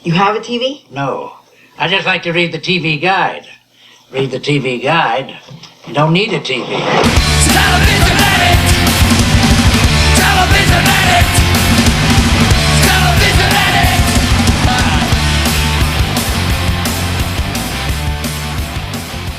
You have a TV? No. I just like to read the TV guide. Read the TV guide. You don't need a TV. Television addict! Television addict! Television addict!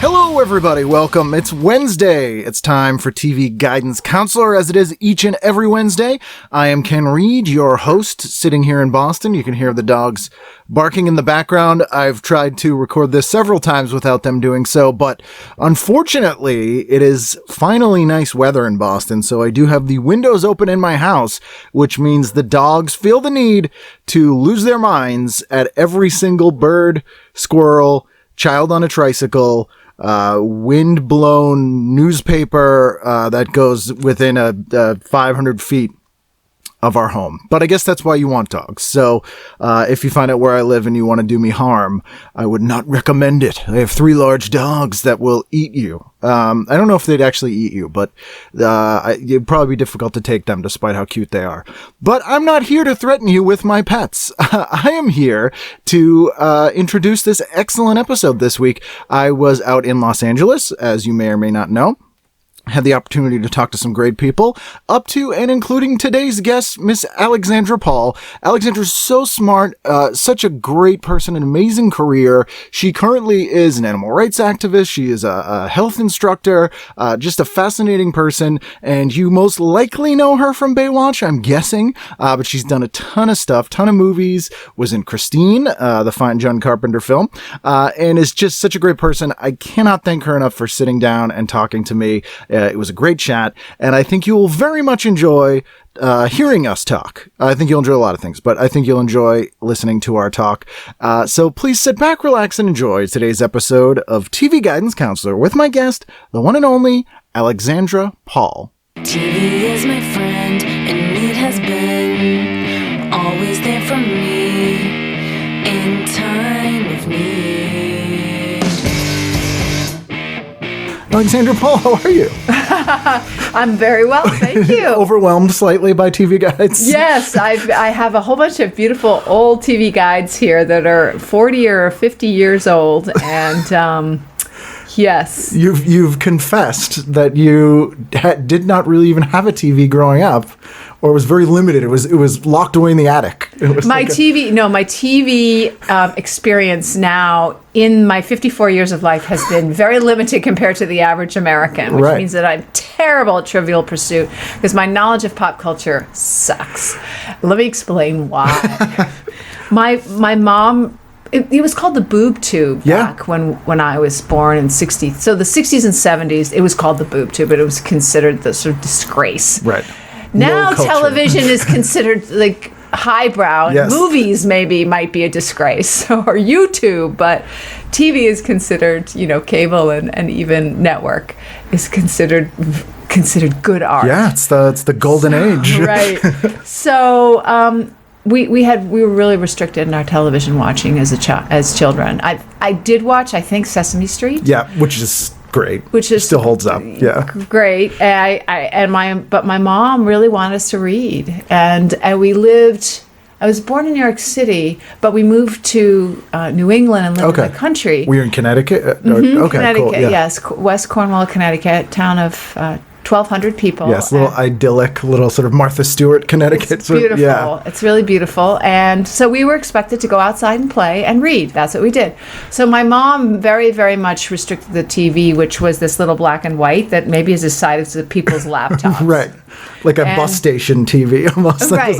Hello, everybody. Welcome. It's Wednesday. It's time for TV Guidance Counselor, as it is each and every Wednesday. I am Ken Reed, your host, sitting here in Boston. You can hear the dogs barking in the background. I've tried to record this several times without them doing so, but unfortunately, it is finally nice weather in Boston, so I do have the windows open in my house, which means the dogs feel the need to lose their minds at every single bird, squirrel, child on a tricycle, wind-blown newspaper that goes within 500 feet of our home. But I guess that's why you want dogs. So if you find out where I live and you want to do me harm, I would not recommend it. I have 3 large dogs that will eat you. I don't know if they'd actually eat you, but it'd probably be difficult to take them despite how cute they are. But I'm not here to threaten you with my pets. I am here to introduce this excellent episode this week. I was out in Los Angeles, as you may or may not know. Had the opportunity to talk to some great people, up to and including today's guest, Miss Alexandra Paul. Alexandra's so smart, such a great person, an amazing career. She currently is an animal rights activist. She is a health instructor, just a fascinating person. And you most likely know her from Baywatch, I'm guessing. But she's done a ton of stuff, ton of movies, was in Christine, the fine John Carpenter film, and is just such a great person. I cannot thank her enough for sitting down and talking to me. It was a great chat, and I think you will very much enjoy hearing us talk. I think you'll enjoy a lot of things, but I think you'll enjoy listening to our talk. So please sit back, relax, and enjoy today's episode of TV Guidance Counselor with my guest, the one and only Alexandra Paul. TV is my friend, and it has been always there for me in time of need. Alexandra Paul, how are you? I'm very well, thank you. Overwhelmed slightly by TV guides? Yes, I have a whole bunch of beautiful old TV guides here that are 40 or 50 years old, and yes. You've confessed that you did not really even have a TV growing up, or it was very limited. It was locked away in the attic. My TV experience now in my 54 years of life has been very limited compared to the average American, which means that I'm terrible at Trivial Pursuit because my knowledge of pop culture sucks. Let me explain why. My mom. It was called the boob tube back when I was born in 60. So the 60s and 70s, it was called the boob tube, but it was considered the sort of disgrace. Right. Now television is considered like highbrow. Yes. Movies might be a disgrace, or YouTube, but TV is considered, cable and even network is considered good art. Yeah, it's the golden age. Right. So we were really restricted in our television watching as children. I did watch, I think, Sesame Street. Yeah, which is great. Which is still holds up. Yeah, great. But my mom really wanted us to read, and we lived. I was born in New York City, but we moved to New England and lived in the country. Were you in Connecticut? Okay, Connecticut, cool. Yes, West Cornwall, Connecticut, town of 1,200 people. Yes, a little idyllic, little sort of Martha Stewart, Connecticut. It's beautiful. Yeah. It's really beautiful. And so we were expected to go outside and play and read. That's what we did. So my mom very, very much restricted the TV, which was this little black and white that maybe is the size of people's laptops. Right. Like a bus station TV almost. Right.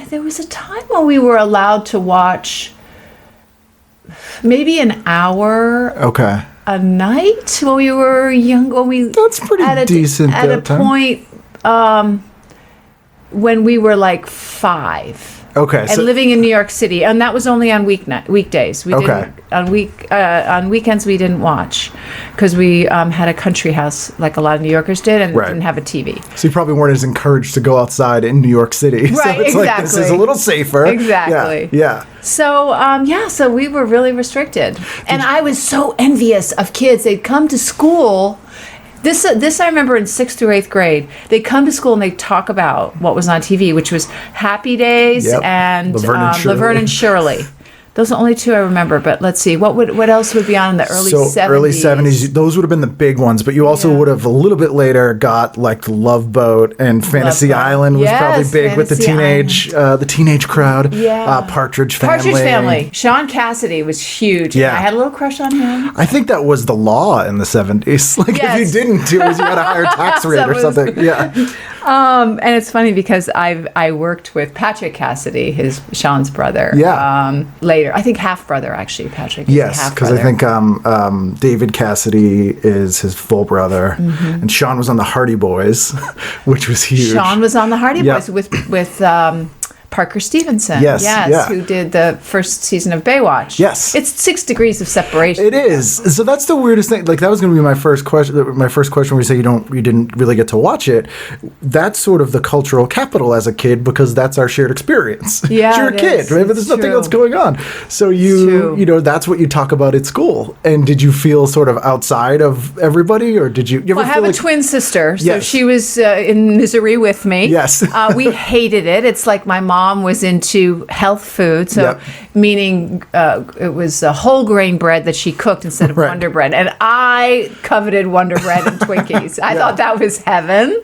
There was a time when we were allowed to watch maybe an hour. Okay. A night when we were young. That's pretty decent. At a point when we were like 5. Okay. And living in New York City, and that was only on weekdays. We didn't on weekends we didn't watch because we had a country house like a lot of New Yorkers did, and didn't have a TV. So you probably weren't as encouraged to go outside in New York City. Right. So it's exactly. like this is a little safer. Exactly. Yeah. So so we were really restricted, and I was so envious of kids. They'd come to school. This I remember in 6th through 8th grade. They come to school and they talk about what was on TV, which was Happy Days and Laverne and Shirley. Those are the only two I remember, but let's see. What else would be on in the early 70s? Early 70s, those would have been the big ones, but you also would have a little bit later got like the Love Boat and Fantasy Island was probably big with the teenage crowd. Yeah. Partridge Family. Sean Cassidy was huge. Yeah. I had a little crush on him. I think that was the law in the 70s. Like if you didn't, it was you had a higher tax rate or something. Yeah. And it's funny because I worked with Patrick Cassidy, Sean's brother. Yeah. Later, I think half brother actually. Patrick. Yes, because I think David Cassidy is his full brother, and Sean was on the Hardy Boys, which was huge. Sean was on the Hardy Boys with Parker Stevenson. Yes, who did the first season of Baywatch. Yes. It's 6 degrees of separation. It is. So that's the weirdest thing. Like that was going to be my first question. My first question when you say you didn't really get to watch it. That's sort of the cultural capital as a kid because that's our shared experience. Yeah, you're a kid, right? But there's nothing else going on. So you that's what you talk about at school. And did you feel sort of outside of everybody, or did you ever I have a twin sister, so she was in misery with me. Yes. We hated it. It's like my mom was into health food, so meaning it was a whole grain bread that she cooked instead of Wonder Bread, and I coveted Wonder Bread and Twinkies. I thought that was heaven.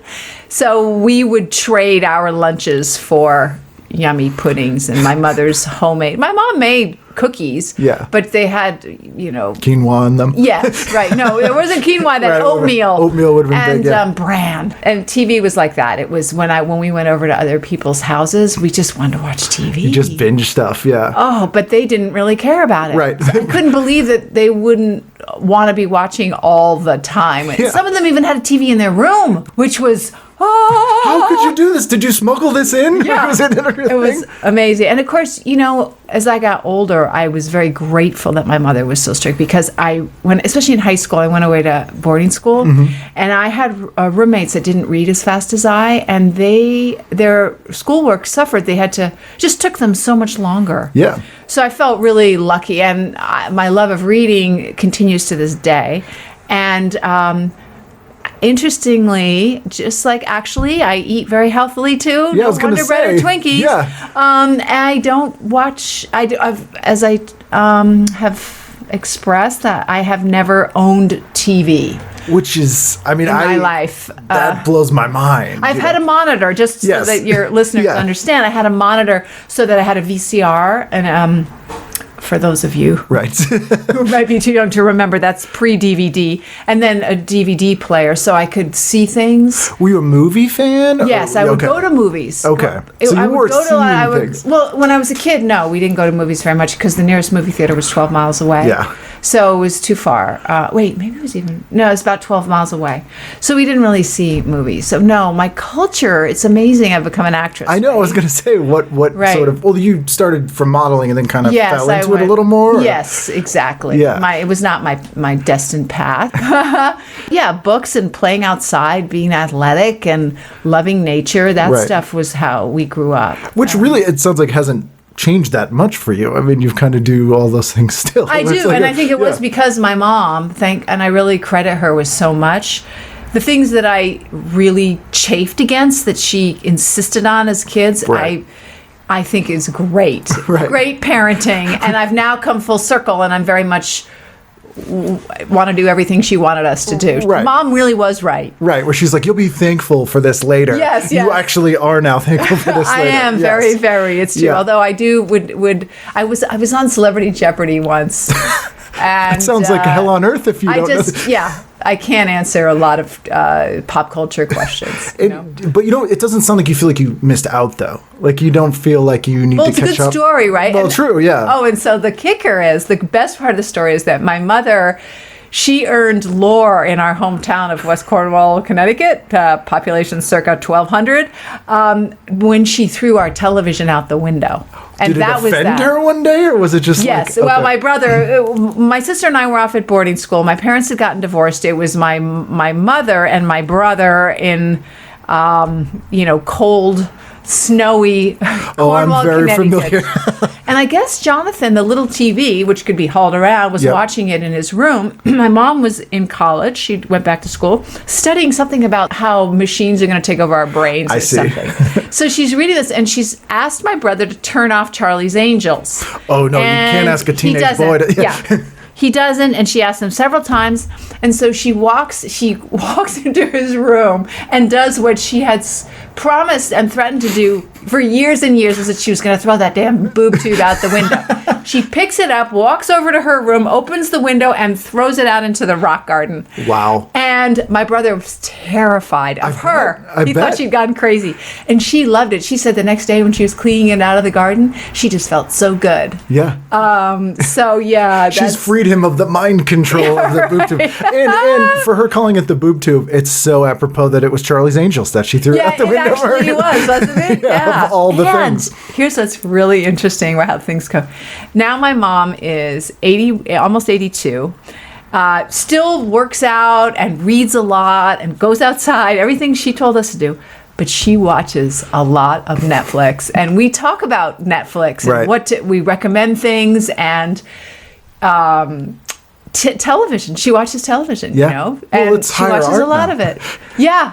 So we would trade our lunches for yummy puddings and my mother's homemade. My mom made cookies, but they had, quinoa in them. Yes, right. No, it wasn't quinoa. That oatmeal. Oatmeal would have been big. And bran. And TV was like that. It was when we went over to other people's houses, we just wanted to watch TV. You just binge stuff, yeah. Oh, but they didn't really care about it. Right. I couldn't believe that they wouldn't want to be watching all the time. And some of them even had a TV in their room, which was. How could you do this? Did you smuggle this in? Yeah. It was amazing. And of course, as I got older, I was very grateful that my mother was so strict because especially in high school, I went away to boarding school and I had roommates that didn't read as fast as I, and their schoolwork suffered. They had to, just took them so much longer. Yeah. So I felt really lucky, and my love of reading continues to this day. And, interestingly, just like actually, I eat very healthily too. Yeah, I was going to say. Wonder Bread or Twinkies. Yeah. I don't watch. As I have expressed that I have never owned TV. Which is, my life. That blows my mind. I've had a monitor just so that your listeners understand. I had a monitor so that I had a VCR and. For those of you who might be too young to remember, that's pre-DVD, and then a DVD player so I could see things. Were you a movie fan? Yes, I would go to movies. Okay. So you were seeing things. Well, when I was a kid, no, we didn't go to movies very much because the nearest movie theater was 12 miles away. Yeah. So it was too far. Maybe it was it was about 12 miles away. So we didn't really see movies. So no, my culture, it's amazing I've become an actress. I know, I was going to say, what sort of, you started from modeling and then kind of fell into it a little more? Or? Yes, exactly. Yeah. It was not my destined path. Books and playing outside, being athletic and loving nature, that stuff was how we grew up. Which really, it sounds like hasn't changed that much for you. You kind of do all those things still. I do, and I think it was because my mom, and I really credit her with so much. The things that I really chafed against that she insisted on as kids, I think is great. Great parenting, and I've now come full circle, and I'm very much want to do everything she wanted us to do. Right. Mom really was right. Right, where she's like, you'll be thankful for this later. Yes. You actually are now thankful for this later. I am very, very. It's true. Yeah. Although I do I was on Celebrity Jeopardy once. And, it sounds like hell on earth if you don't know. I can't answer a lot of pop culture questions. But it doesn't sound like you feel like you missed out, though. Like you don't feel like you need to catch up. Well, it's a good story, right? Well, true, yeah. Oh, and so the kicker is, the best part of the story is that my mother, she earned lore in our hometown of West Cornwall, Connecticut, population circa 1,200, when she threw our television out the window. And Did it offend her one day, or was it just yes? Like, okay. Well, my sister and I were off at boarding school. My parents had gotten divorced. It was my mother and my brother in, cold snowy Oh, Cornwall, I'm very Connecticut. familiar. And I guess Jonathan, the little TV, which could be hauled around, was Yep. watching it in his room. My mom was in college. She went back to school, studying something about how machines are going to take over our brains I or see. something. So she's reading this, and she's asked my brother to turn off Charlie's Angels. Oh, no, you can't ask a teenage boy to... Yeah. He doesn't, and she asked him several times, and so she walks into his room and does what she had promised and threatened to do for years and years, was that she was going to throw that damn boob tube out the window. She picks it up, walks over to her room, opens the window, and throws it out into the rock garden. Wow. And my brother was terrified of her. I He bet. thought she'd gone crazy. And she loved it. She said the next day when she was cleaning it out of the garden, she just felt so good. Yeah. So, yeah. She's freed him of the mind control of the boob tube. And for her calling it the boob tube, it's so apropos that it was Charlie's Angels that she threw out the window. It actually was, wasn't it? Yeah, of all the things. Here's what's really interesting about how things go. Now my mom is 80, almost 82. Still works out and reads a lot and goes outside, everything she told us to do. But she watches a lot of Netflix. And we talk about Netflix and Right. we recommend things and television. She watches television, Yeah. you know, Well, and it's she higher watches art a lot now. of it. Yeah,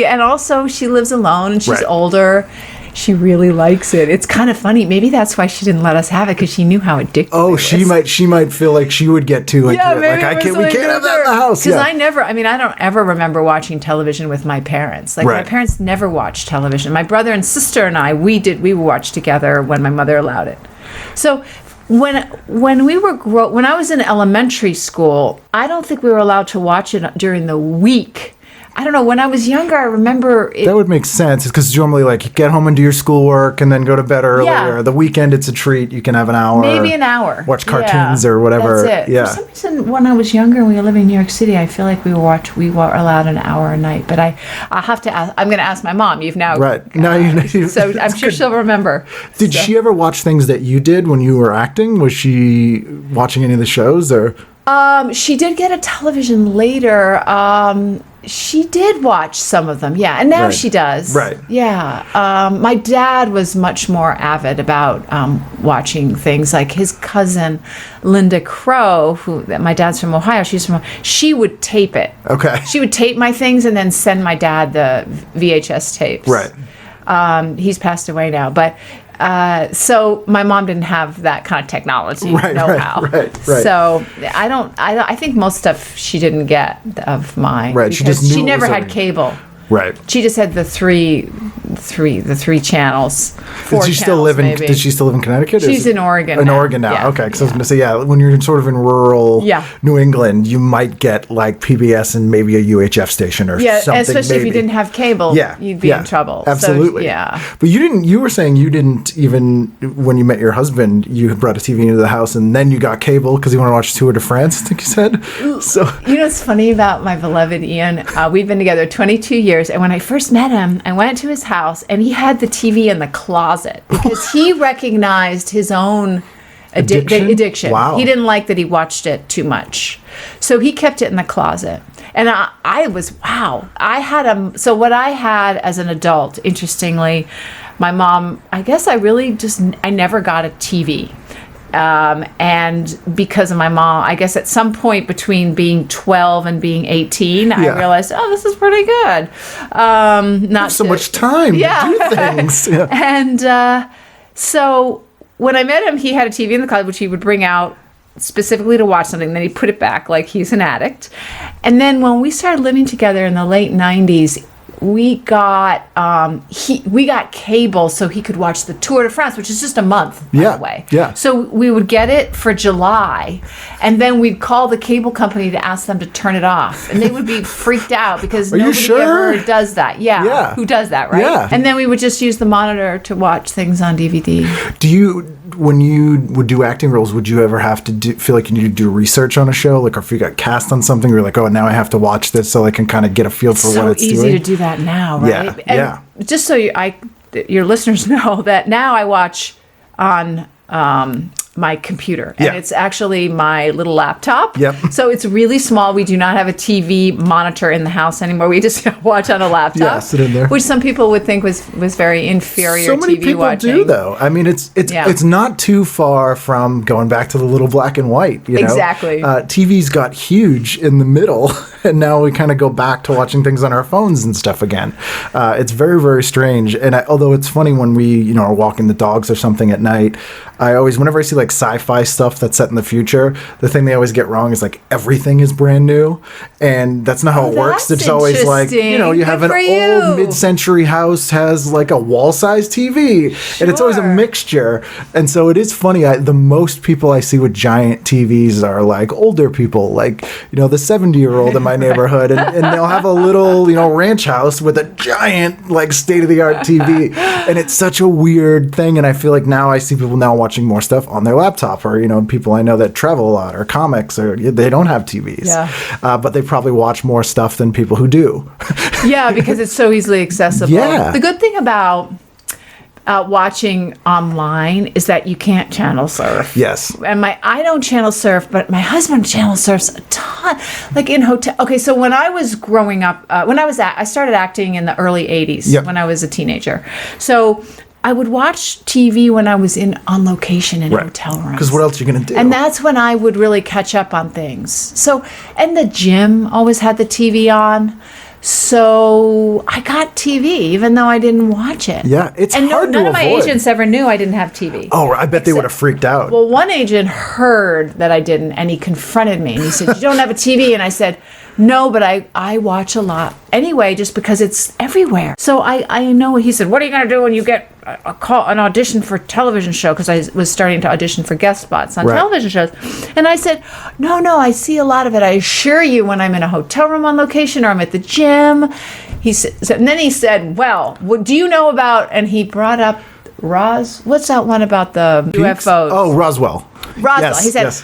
and also she lives alone and she's Right. older. She really likes it. It's kind of funny. Maybe that's why she didn't let us have it, because she knew how addictive. Oh, it she was. might feel like she would get too into Yeah, it. maybe Like, it was we can't have that in the house. Because Yeah. I don't ever remember watching television with my parents. Like, my Right. parents never watched television. My brother and sister and I, we would watch together when my mother allowed it. So when I was in elementary school, I don't think we were allowed to watch it during the week. I don't know. When I was younger, I remember it. That would make sense. It's because normally, like, you get home and do your schoolwork and then go to bed earlier. Yeah. The weekend, it's a treat. You can have an hour. Maybe an hour. Watch cartoons Yeah, or whatever. That's it. Yeah. For some reason, when I was younger and we were living in New York City, I feel like we were allowed an hour a night. But I have to ask. I'm going to ask my mom. You've now. Right. Now you. So I'm sure she'll remember. Did she ever watch things that you did when you were acting? Was she watching any of the shows or? She did get a television later. She did watch some of them, yeah, and now Right. she does. Right. Yeah. My dad was much more avid about watching things. Like his cousin, Linda Crow, my dad's from Ohio. She would tape it. Okay. She would tape my things and then send my dad the VHS tapes. Right. He's passed away now, but so my mom didn't have that kind of technology know-how. Right. So I think most stuff she didn't get of mine. Right, she because just knew she it never was had over. cable. Right. She just had the three channels. Four Did she still channels, live in? maybe. Did she still live in Connecticut? She's in Oregon In now. Oregon now. Yeah. Okay. Because I was going to say, yeah, when you're sort of in rural Yeah. New England, you might get like PBS and maybe a UHF station or Yeah, something. especially if you maybe. didn't have cable, Yeah, you'd be in trouble. So, Absolutely. yeah. But you didn't. You were saying you didn't even when you met your husband. You brought a TV into the house, and then you got cable because you want to watch Tour de France. I think you said. So You know what's funny about my beloved Ian? We've been together 22 years, and when I first met him, I went to his house, and he had the TV in the closet because he recognized his own addiction. Wow. He didn't like that he watched it too much, so he kept it in the closet. And I was wow. So what I had as an adult, interestingly, my mom. I guess I never got a TV. And because of my mom, I guess at some point between being 12 and being 18, I realized, oh, this is pretty good. Not so much time to do things. Yeah. And so when I met him, he had a TV in the closet, which he would bring out specifically to watch something. Then he'd put it back like he's an addict. And then when we started living together in the late 90s, we got cable so he could watch the Tour de France, which is just a month, by the way. Yeah. So we would get it for July, and then we'd call the cable company to ask them to turn it off, and they would be freaked out because Are you nobody sure? ever does that. Yeah. Who does that, right? Yeah. And then we would just use the monitor to watch things on DVD. When you would do acting roles, would you ever have to feel like you need to do research on a show? Like, or if you got cast on something, you're like, oh, now I have to watch this so I can kind of get a feel for what it's doing. So easy to do that now, right? Yeah. And just so your listeners know that now I watch on my computer, and Yeah. it's actually my little laptop. Yep. So it's really small. We do not have a TV monitor in the house anymore. We just watch on a laptop. Yeah, sit in there. Which some people would think was very inferior. So many TV people watching. do, though. I mean, it's not too far from going back to the little black and white. You know? Exactly. TV's got huge in the middle, and now we kind of go back to watching things on our phones and stuff again. It's very, very strange. And although it's funny when we, are walking the dogs or something at night, I always, whenever I see like sci-fi stuff that's set in the future, the thing they always get wrong is like everything is brand new, and that's not how it works. That's It's always like, you interesting. have Good an for you. old mid-century house has like a wall-sized TV, and it's always a Sure. mixture. And so it is funny. The most people I see with giant TVs are like older people, like the 70-year-old in my neighborhood, and they'll have a little ranch house with a giant like state-of-the-art TV, and it's such a weird thing. And I feel like now I see people now watching more stuff on their laptop, or people I know that travel a lot, or comics, or they don't have TVs, but they probably watch more stuff than people who do. Yeah, because it's so easily accessible. Yeah. The good thing about watching online is that you can't channel surf. Yes. And I don't channel surf, but my husband channel surfs a ton. Like in hotel. Okay, so when I was growing up, I started acting in the early 80s Yep. when I was a teenager. So I would watch TV when I was on location in hotel rooms. Because what else are you going to do? And that's when I would really catch up on things. So, and the gym always had the TV on. So I got TV, even though I didn't watch it. Yeah, it's and hard to none of my avoid. agents ever knew I didn't have TV. Oh, I bet they would have freaked out. Well, one agent heard that I didn't, and he confronted me, and he said, "You don't have a TV?" And I said, "No, but I watch a lot anyway, just because it's everywhere." So I know. He said, "What are you going to do when you get an audition for a television show?" Because I was starting to audition for guest spots on television shows. And I said, no, I see a lot of it. I assure you, when I'm in a hotel room on location or I'm at the gym. He said, and then he said, well, do you know about, and he brought up what's that one about the UFOs? Oh, Roswell. Yes, he said, yes.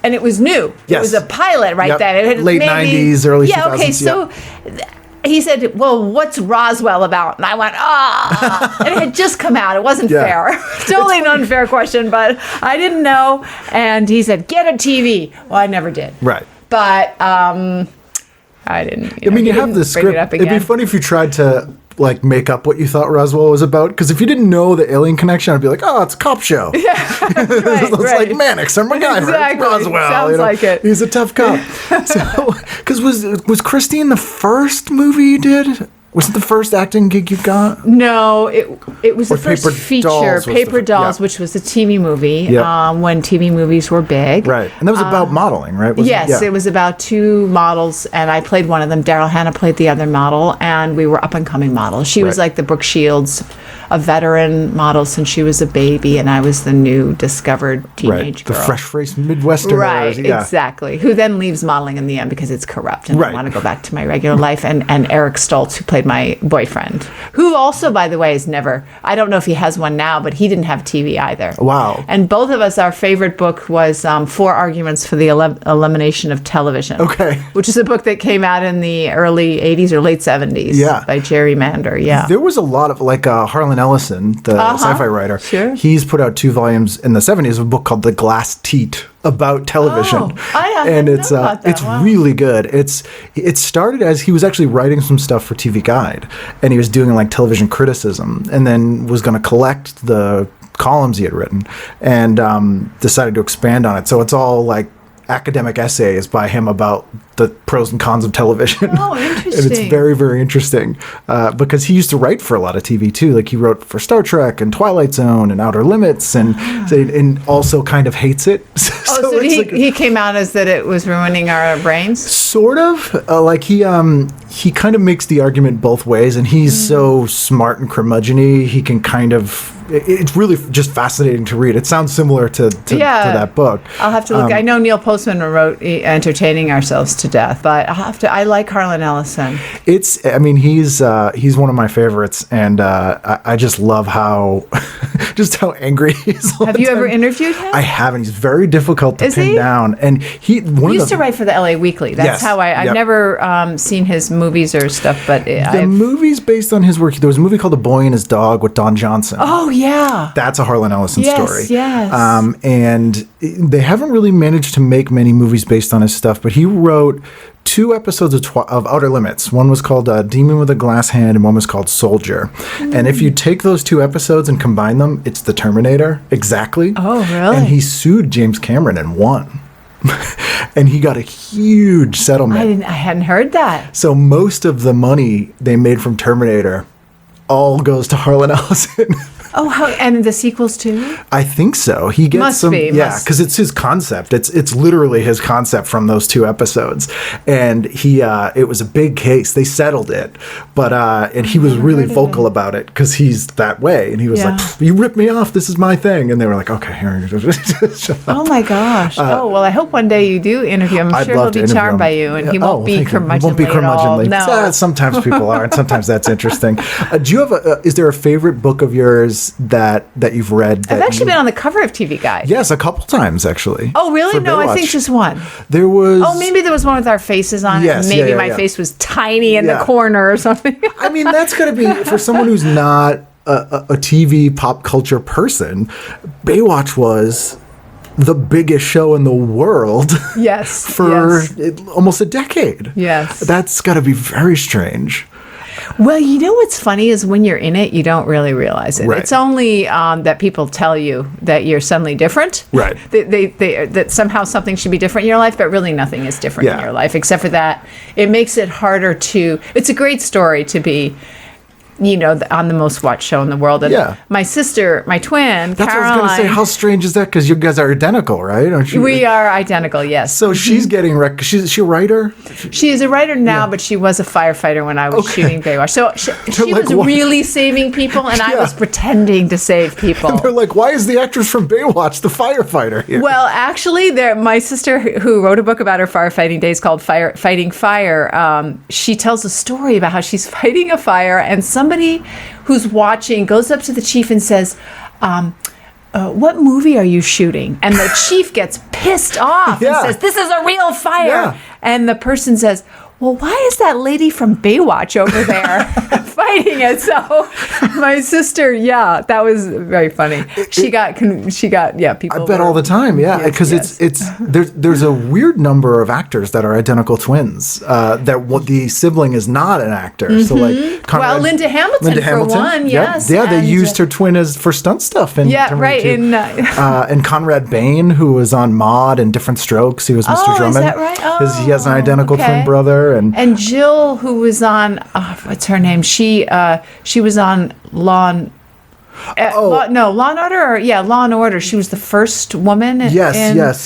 And it was new. Yes. It was a pilot Yep. then. It had Late 90s, early 2000s. Okay, so he said, well, what's Roswell about? And I went, and it had just come out. It wasn't fair. Totally an unfair question, but I didn't know. And he said, get a TV. Well, I never did. Right. But I didn't. You have the script. It'd be funny if you tried to like make up what you thought Roswell was about, because if you didn't know the alien connection, I'd be like, oh, it's a cop show. Yeah, it's like Mannix or MacGyver. Exactly. It's Roswell. Sounds like it. He's a tough cop. So, because was Christine the first movie you did? Was it the first acting gig you got? No, it was the first Paper feature, Dolls was Paper the- Dolls, yeah. which was a TV movie Yep. when TV movies were big. Right. And that was about modeling, right? Was Yes, it was about two models, and I played one of them. Daryl Hannah played the other model, and we were up-and-coming models. She was Right. like the Brooke Shields, a veteran model since she was a baby, and I was the new discovered teenage The girl. fresh-faced Midwesterners. Right, Yeah. exactly. Who then leaves modeling in the end because it's corrupt and I Right. want to go back to my regular life. And Eric Stoltz, who played my boyfriend, who also, by the way, is never, I don't know if he has one now, but he didn't have TV either. Wow. And both of us, our favorite book was Four Arguments for the Elimination of Television. Okay. Which is a book that came out in the early 80s or late 70s. Yeah. By Jerry Mander, yeah. There was a lot of, like, Harlan Ellison, the sci-fi writer. Sure. He's put out 2 volumes in the 70s of a book called The Glass Teat about television. Oh, I didn't it's know about that. it's Wow. really good. It started as he was actually writing some stuff for TV Guide, and he was doing like television criticism, and then was going to collect the columns he had written, and decided to expand on it. So it's all like academic essays by him about the pros and cons of television. Oh, And it's interesting. very, very interesting because he used to write for a lot of TV too. Like he wrote for Star Trek and Twilight Zone and Outer Limits, and also kind of hates it. So it's like- he came out as that it was ruining our brains? Sort of. Like he kind of makes the argument both ways, and he's so smart and curmudgeon-y, he can kind of. It's really just fascinating to read. It sounds similar to that book. I'll have to look. I know Neil Postman wrote "Entertaining Ourselves to Death," but I'll have to. I like Harlan Ellison. He's one of my favorites, and I just love how just how angry he is. all Have the you ever time. interviewed him? I haven't. He's very difficult to Is pin he? down, and he used to write for the LA Weekly. That's Yes. how I've Yep. never seen his movies or stuff, but The movie's based on his work. There was a movie called The Boy and His Dog with Don Johnson. Oh yeah. That's a Harlan Ellison story. Yes. And they haven't really managed to make many movies based on his stuff, but he wrote 2 episodes of Outer Limits. One was called Demon with a Glass Hand, and one was called Soldier. And if you take those 2 episodes and combine them, it's The Terminator, exactly. Oh, really? And he sued James Cameron and won. And he got a huge settlement. I hadn't heard that. So most of the money they made from Terminator all goes to Harlan Ellison. Oh, and the sequels too? I think so. He gets Must some, be, yeah, must. because it's his concept. It's literally his concept from those 2 episodes, and it was a big case. They settled it, but and he was really vocal about it because he's that way, and he was like, "You ripped me off. This is my thing," and they were like, "Okay, here." Oh my gosh! Oh well, I hope one day you do interview him. I'm I'd sure love he'll to be interview charmed him. by you, and he won't be thank you. curmudgeonly. He won't be at all. curmudgeonly. No. Sometimes people are, and sometimes that's interesting. Do you have is there a favorite book of yours that you've read? I've actually been on the cover of TV Guide. Yes, a couple times actually. Oh, really? for No, I think Baywatch. just one. There was. Oh, maybe there was one with our faces on Yes, it. And maybe yeah, my yeah. face was tiny in the Yeah. corner or something. I mean, that's going to be, for someone who's not a TV pop culture person, Baywatch was the biggest show in the world Yes. for yes. almost a decade. Yes. That's got to be very strange. Well, you know what's funny is when you're in it, you don't really realize it. Right. It's only that people tell you that you're suddenly different. Right. That somehow something should be different in your life, but really nothing is different in Yeah. your life, except for that it makes it harder to. It's a great story to be, on the most watched show in the world. And Yeah. my sister, my twin, That's Caroline. what I was going to say. How strange is that? Because you guys are identical, right? Aren't you? We are identical, yes. So she's getting is she a writer? She is a writer now, but she was a firefighter when I was shooting Baywatch. So she like, was what? really saving people, and I Yeah. was pretending to save people. They're like, why is the actress from Baywatch the firefighter here? Well, actually, my sister, who wrote a book about her firefighting days called Fighting Fire, she tells a story about how she's fighting a fire, and somebody who's watching goes up to the chief and says, what movie are you shooting? And the chief gets pissed off Yeah. and says, this is a real fire. Yeah. And the person says, well, why is that lady from Baywatch over there fighting it? So my sister, that was very funny. She got people. I bet all the time, because it's there's a weird number of actors that are identical twins. The sibling is not an actor. So like, Conrad, Linda Hamilton for one, Yep. yes. Yeah, they and, used her twin for stunt stuff. In Yeah, right. and Conrad Bain, who was on Maude and Different Strokes, he was Mr. Drummond. Is that right? He has an identical okay. twin brother. And Jill, who was on, what's her name? She was on Law and Law and Order. Law and Order. She was the first woman. Yes.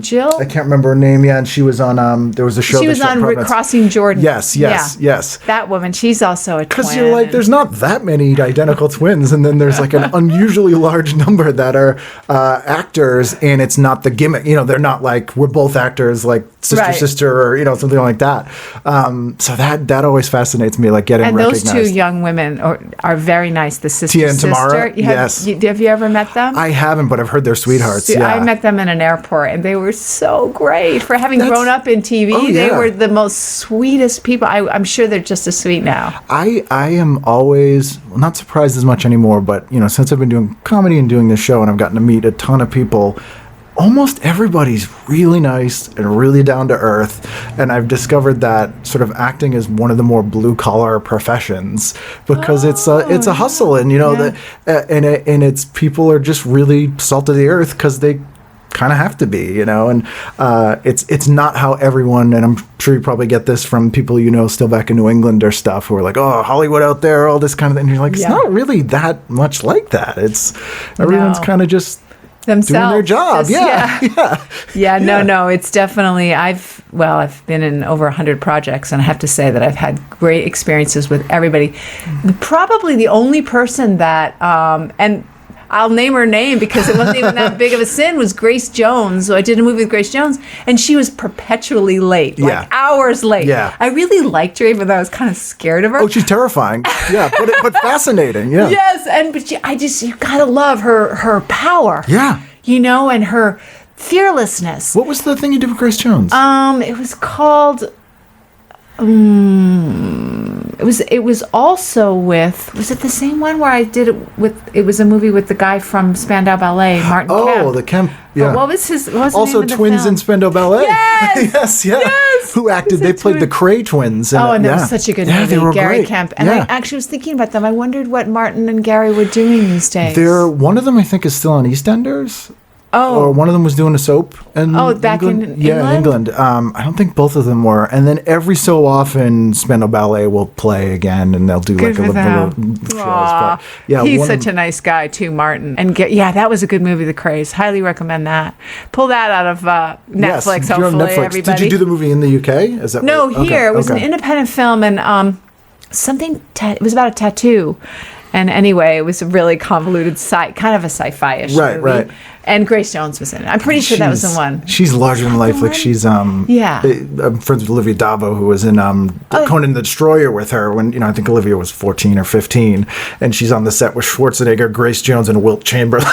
Jill. I can't remember her name yet. And she was on. There was a show. She was on Crossing Jordan. Yes. That woman. She's also a twin. Because you're like, there's not that many identical twins, and then there's like an unusually large number that are actors, and it's not the gimmick. They're not like we're both actors, like sister, or something like that. So that always fascinates me, like getting recognized. And those 2 young women are very nice. The sister. Tia and Tamara. Yes. Have you ever met them? I haven't, but I've heard they're sweethearts. I met them in an airport, and they were so great. For having grown up in TV, they were the most sweetest people. I'm sure they're just as sweet now. I am always not surprised as much anymore, but since I've been doing comedy and doing this show, and I've gotten to meet a ton of people, almost everybody's really nice and really down to earth, and I've discovered that sort of acting is one of the more blue collar professions because it's a hustle, and and it's people are just really salt of the earth because they kind of have to be, and it's not how everyone, and I'm sure you probably get this from people still back in New England or stuff, who are like, oh, Hollywood out there, all this kind of thing. And you're like, it's not really that much like that. It's everyone's kind of just themselves doing their job. No, it's definitely, I've been in over 100 projects, and I have to say that I've had great experiences with everybody. Probably the only person that and I'll name her name because it wasn't even that big of a sin, was Grace Jones. So I did a movie with Grace Jones, and she was perpetually late, like hours late. Yeah. I really liked her, even though I was kind of scared of her. Oh, she's terrifying. Yeah, but fascinating. Yeah. Yes, but you gotta love her power. Yeah. And her fearlessness. What was the thing you did with Grace Jones? It was called It was also with, was it the same one where I did it with, it was a movie with the guy from Spandau Ballet, Martin Kemp. Oh, the Kemp, yeah. What was his, what was the Also name of the twins film? in Spandau Ballet. Yes! Yes, yeah. Yes! Who acted, they played the Cray twins. Oh, and that yeah. was such a good Yeah, movie, they were Gary great. Kemp. And I actually was thinking about them. I wondered what Martin and Gary were doing these days. One of them, I think, is still on EastEnders. Oh. Or one of them was doing a soap. Back in England? Yeah, in England. I don't think both of them were. And then every so often, Spandau Ballet will play again, and they'll do Good like for a little them. shows. Aw. But yeah, He's such a nice guy too, Martin. And that was a good movie, The Craze. Highly recommend that. Pull that out of Netflix, if you're on hopefully, Netflix. everybody. Did you do the movie in the UK? Is that No, right? here. It was an okay. independent film, and it was about a tattoo. And anyway, it was a really convoluted kind of a sci-fi-ish Right, movie. right. And Grace Jones was in it. I'm pretty sure that was the one. She's larger than life. Like she's Yeah. I'm friends with Olivia Davo, who was in Conan the Destroyer with her when I think Olivia was 14 or 15, and she's on the set with Schwarzenegger, Grace Jones, and Wilt Chamberlain.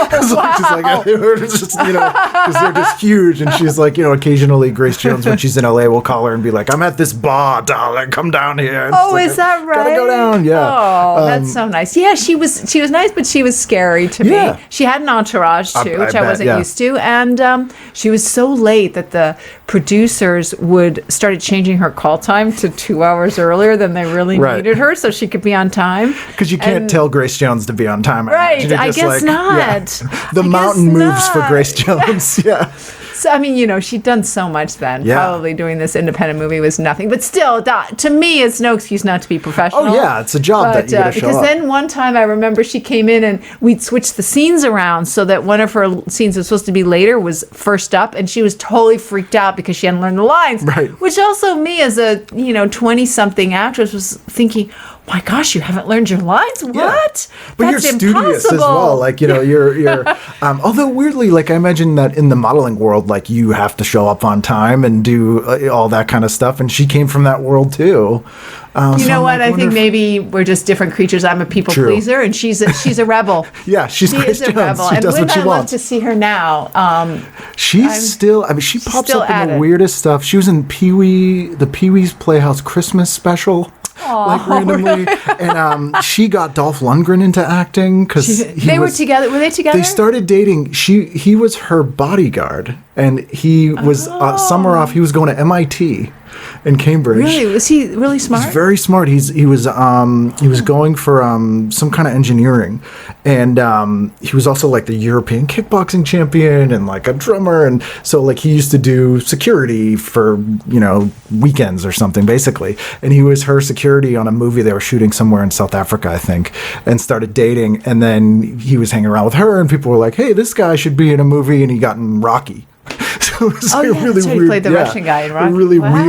She's like, it's just, because they're just huge, and she's like, occasionally Grace Jones when she's in LA will call her and be like, I'm at this bar, darling, come down here. And Is that right? Gotta go down, yeah. Oh, that's so nice. Yeah, she was nice, but she was scary to Yeah. me. She had an entourage too, I which I bet, wasn't yeah. used to, and she was so late that the producers started changing her call time to 2 hours earlier than they really Right. needed her, so she could be on time. Because you can't And- tell Grace Jones to be on time. Right, You're I just guess not. yeah. The I mountain guess moves for not. Grace Jones. Yeah. So, I mean, she'd done so much then. Yeah. Probably doing this independent movie was nothing. But still, to me, it's no excuse not to be professional. Oh, yeah. It's a job that you gotta show because up. then one time I remember she came in and we'd switched the scenes around so that one of her scenes that was supposed to be later was first up, and she was totally freaked out because she hadn't learned the lines. Right. Which also me as a 20-something actress was thinking, my gosh, you haven't learned your lines? What? But That's you're studious as impossible. well. Like, you're although weirdly, like I imagine that in the modeling world, like you have to show up on time and do all that kind of stuff. And she came from that world too. You know what? I think maybe we're just different creatures. I'm a people True. pleaser, and she's a rebel. Yeah, she's She Grace is a Jones. rebel. She And does what wouldn't she I love wants. to see her now? She's still, she pops still up in at the it. weirdest stuff. She was in the Pee-wee's Playhouse Christmas special. Like randomly, and she got Dolph Lundgren into acting because They were together. Were they together? They started dating. He was her bodyguard, and he was summer off. He was going to MIT in Cambridge. Really? Was he really smart? He's very smart. He was going for some kind of engineering, and he was also like the European kickboxing champion and like a drummer, and so like he used to do security for weekends or something basically, and he was her security on a movie they were shooting somewhere in South Africa, I think, and started dating, and then he was hanging around with her, and people were like, hey, this guy should be in a movie, and he got in Rocky. So it was Oh, like yeah, a really that's right. He weird, played the Russian guy in Rocky. A really weird way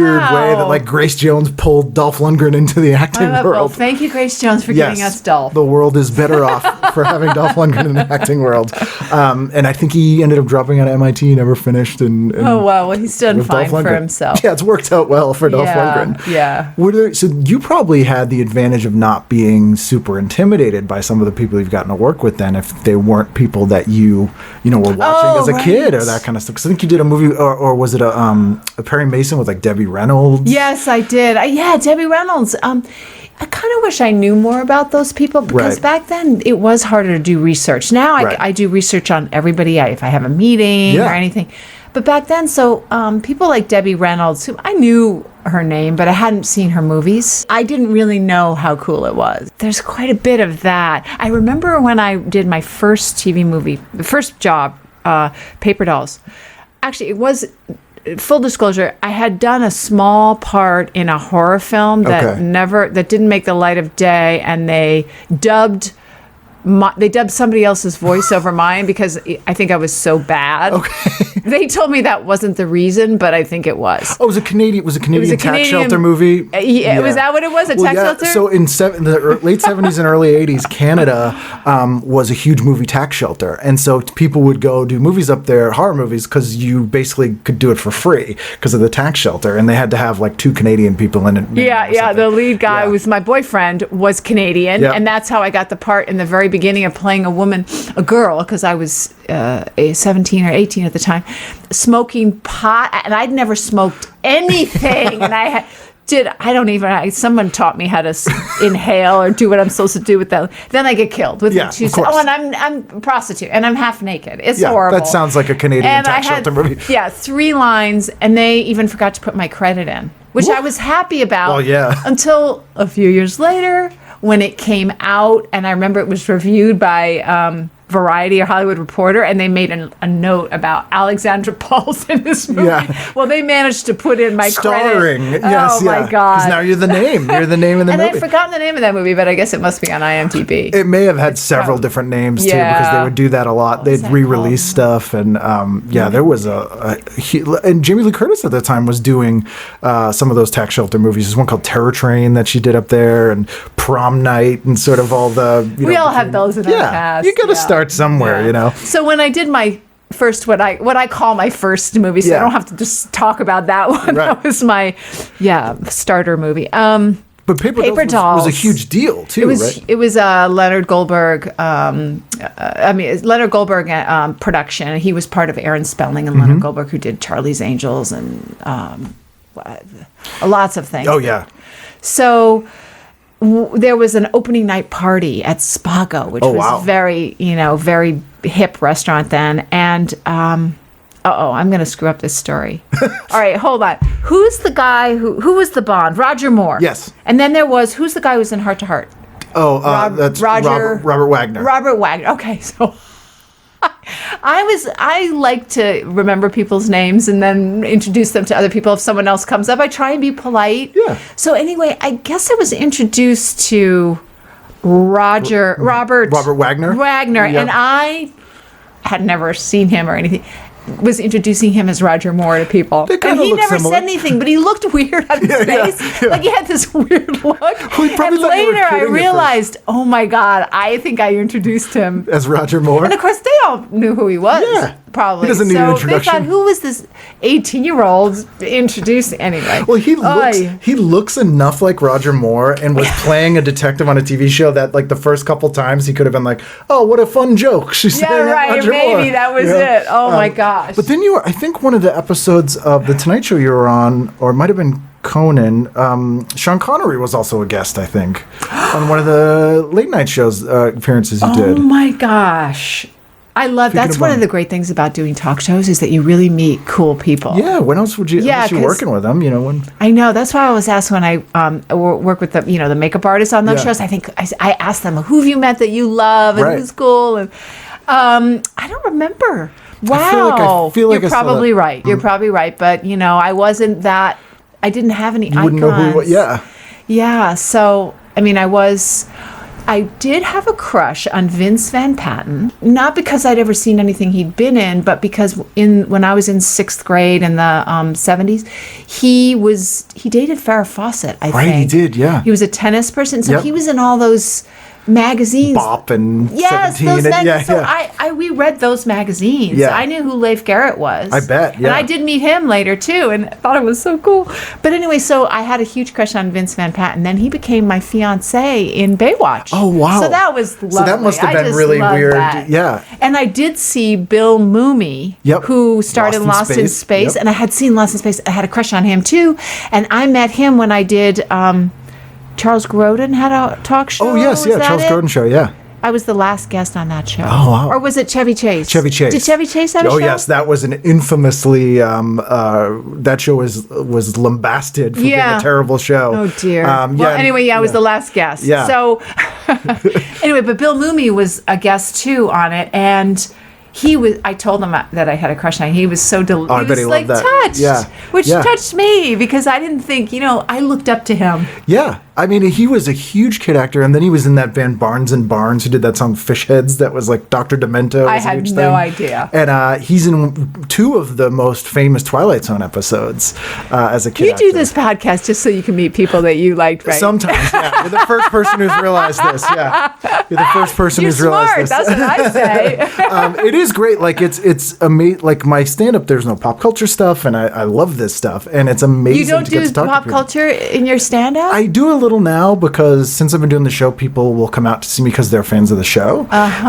that Wow. like Grace Jones pulled Dolph Lundgren into the acting Well, world. thank you, Grace Jones, for giving us Dolph. The world is better off for having Dolph Lundgren in the acting world. And I think he ended up dropping out of MIT, never finished. And Oh, wow. Well, he's done with fine Dolph for Lundgren. himself. Yeah, it's worked out well for Dolph Lundgren. Yeah. So you probably had the advantage of not being super intimidated by some of the people you've gotten to work with then, if they weren't people that you were watching as a kid or that kind of stuff. Because I think you did a movie, or was it a Perry Mason with like Debbie Reynolds? Yes, I did. Debbie Reynolds. I kind of wish I knew more about those people because Right. back then it was harder to do research. Now Right. I do research on everybody if I have a meeting Yeah. or anything. But back then, people like Debbie Reynolds, who I knew her name, but I hadn't seen her movies. I didn't really know how cool it was. There's quite a bit of that. I remember when I did my first TV movie, the first job, Paper Dolls. Actually, it was, full disclosure, I had done a small part in a horror film that didn't make the light of day, and they dubbed somebody else's voice over mine because I think I was so bad. Okay. They told me that wasn't the reason, but I think it was. Oh, it was a Canadian tax shelter movie. Yeah. Was that what it was? A tax shelter? So in the late 70s and early 80s, Canada was a huge movie tax shelter. And so people would go do movies up there, horror movies, because you basically could do it for free because of the tax shelter. And they had to have like 2 Canadian people in it. Yeah. The lead guy was my boyfriend, was Canadian. Yep. And that's how I got the part in the very beginning of playing a girl, because I was 17 or 18 at the time, smoking pot. And I'd never smoked anything. And I had someone taught me how to inhale or do what I'm supposed to do with that. Then I get killed with the 2 seconds. Oh, and I'm a prostitute and I'm half naked. It's horrible. That sounds like a Canadian tax shelter movie. Yeah, 3 lines, and they even forgot to put my credit in, which I was happy about. Well, yeah. Until a few years later when it came out, and I remember it was reviewed by Variety or Hollywood Reporter, and they made a note about Alexandra Paul's in this movie. Yeah. Well, they managed to put in my starring. Credit. Yes, oh my God! Because now you're the name. You're the name in the and movie. I've forgotten the name of that movie, but I guess it must be on IMDb. It may have had several different names too, because they would do that a lot. They'd re-release stuff, and there was and Jamie Lee Curtis at the time was doing some of those tax shelter movies. There's one called Terror Train that she did up there, and Prom Night, and sort of all the. We all have those in our past. You got to start somewhere, you know. So when I did my first, what I call my first movie, so I don't have to just talk about that one. Right. That was my starter movie. But Paper Dolls was a huge deal too. It was Leonard Goldberg. Leonard Goldberg production. He was part of Aaron Spelling and Leonard Goldberg, who did Charlie's Angels and lots of things. Oh yeah. So. There was an opening night party at Spago, which was very hip restaurant then. And, I'm going to screw up this story. All right, hold on. Who's the guy who was the Bond? Roger Moore. Yes. And then who's the guy who was in Heart to Heart? That's Robert Wagner. Robert Wagner. Okay, so I like to remember people's names and then introduce them to other people. If someone else comes up, I try and be polite. Yeah. So anyway, I guess I was introduced to Robert Wagner. Yep. And I had never seen him or anything. Was introducing him as Roger Moore to people. And he never said anything, but he looked weird on his face. Yeah. Like he had this weird look. And later I realized, oh my God, I think I introduced him as Roger Moore. And of course they all knew who he was. Yeah. Probably. He doesn't need an introduction. They thought, who was this 18-year-old introducing anyway? Well, he looks enough like Roger Moore and was playing a detective on a TV show that like the first couple times he could have been like, oh, what a fun joke. She's saying Roger Moore. Maybe that was it. Oh my gosh. But then I think one of the episodes of The Tonight Show you were on, or it might have been Conan, Sean Connery was also a guest, I think, on one of the late night shows appearances you did. Oh my gosh. I love that's one of the great things about doing talk shows is that you really meet cool people. Yeah, when else would you? Unless you're working with them, when. I know that's why I was asked when I work with the makeup artists on those shows. I think I asked them, who have you met that you love and who's cool, and I don't remember. Wow, I feel like you're probably right. You're probably right, but I wasn't that. I didn't have any icons. Wouldn't know who. Yeah. So I did have a crush on Vince Van Patten, not because I'd ever seen anything he'd been in, but because when I was in 6th grade in the 70s, he dated Farrah Fawcett, I think. Right, he did, yeah. He was a tennis person, so he was in all those magazines. Bop and 17. Those magazines. So we read those magazines. Yeah. I knew who Leif Garrett was. I bet, yeah. And I did meet him later, too, and thought it was so cool. But anyway, so I had a huge crush on Vince Van Patten. Then he became my fiancé in Baywatch. Oh, wow. So that was lovely. So that must have been really weird. That. Yeah. And I did see Bill Mooney, who starred in Lost in Space. Yep. And I had seen Lost in Space. I had a crush on him, too. And I met him when I did... Charles Grodin had a talk show. Oh, yes, Charles Grodin show, yeah. I was the last guest on that show. Oh, wow. Or was it Chevy Chase? Chevy Chase. Did Chevy Chase have a show? Oh, yes, that was an infamously, that show was lambasted for being a terrible show. Oh, dear. Anyway, I was the last guest. Yeah. So, anyway, but Bill Mooney was a guest, too, on it, and... I told him that I had a crush on him. He was so delighted. I bet he loved that. Touched. Yeah. Which touched me because I didn't think, I looked up to him. Yeah. I mean, he was a huge kid actor, and then he was in that band Barnes and Barnes, who did that song Fish Heads that was like Dr. Demento. I had no idea. And he's in 2 of the most famous Twilight Zone episodes as a kid You actor. do this podcast just so you can meet people that you liked, right? Sometimes, yeah. You're the first person who's realized this, yeah. You're the first person who's realized this. That's what I say. It is great. Like, it's amazing. Like, my stand-up, there's no pop culture stuff, and I love this stuff, and it's amazing to get to talk to people. You don't do pop culture in your stand-up? I do a little little now because since I've been doing the show, people will come out to see me because they're fans of the show.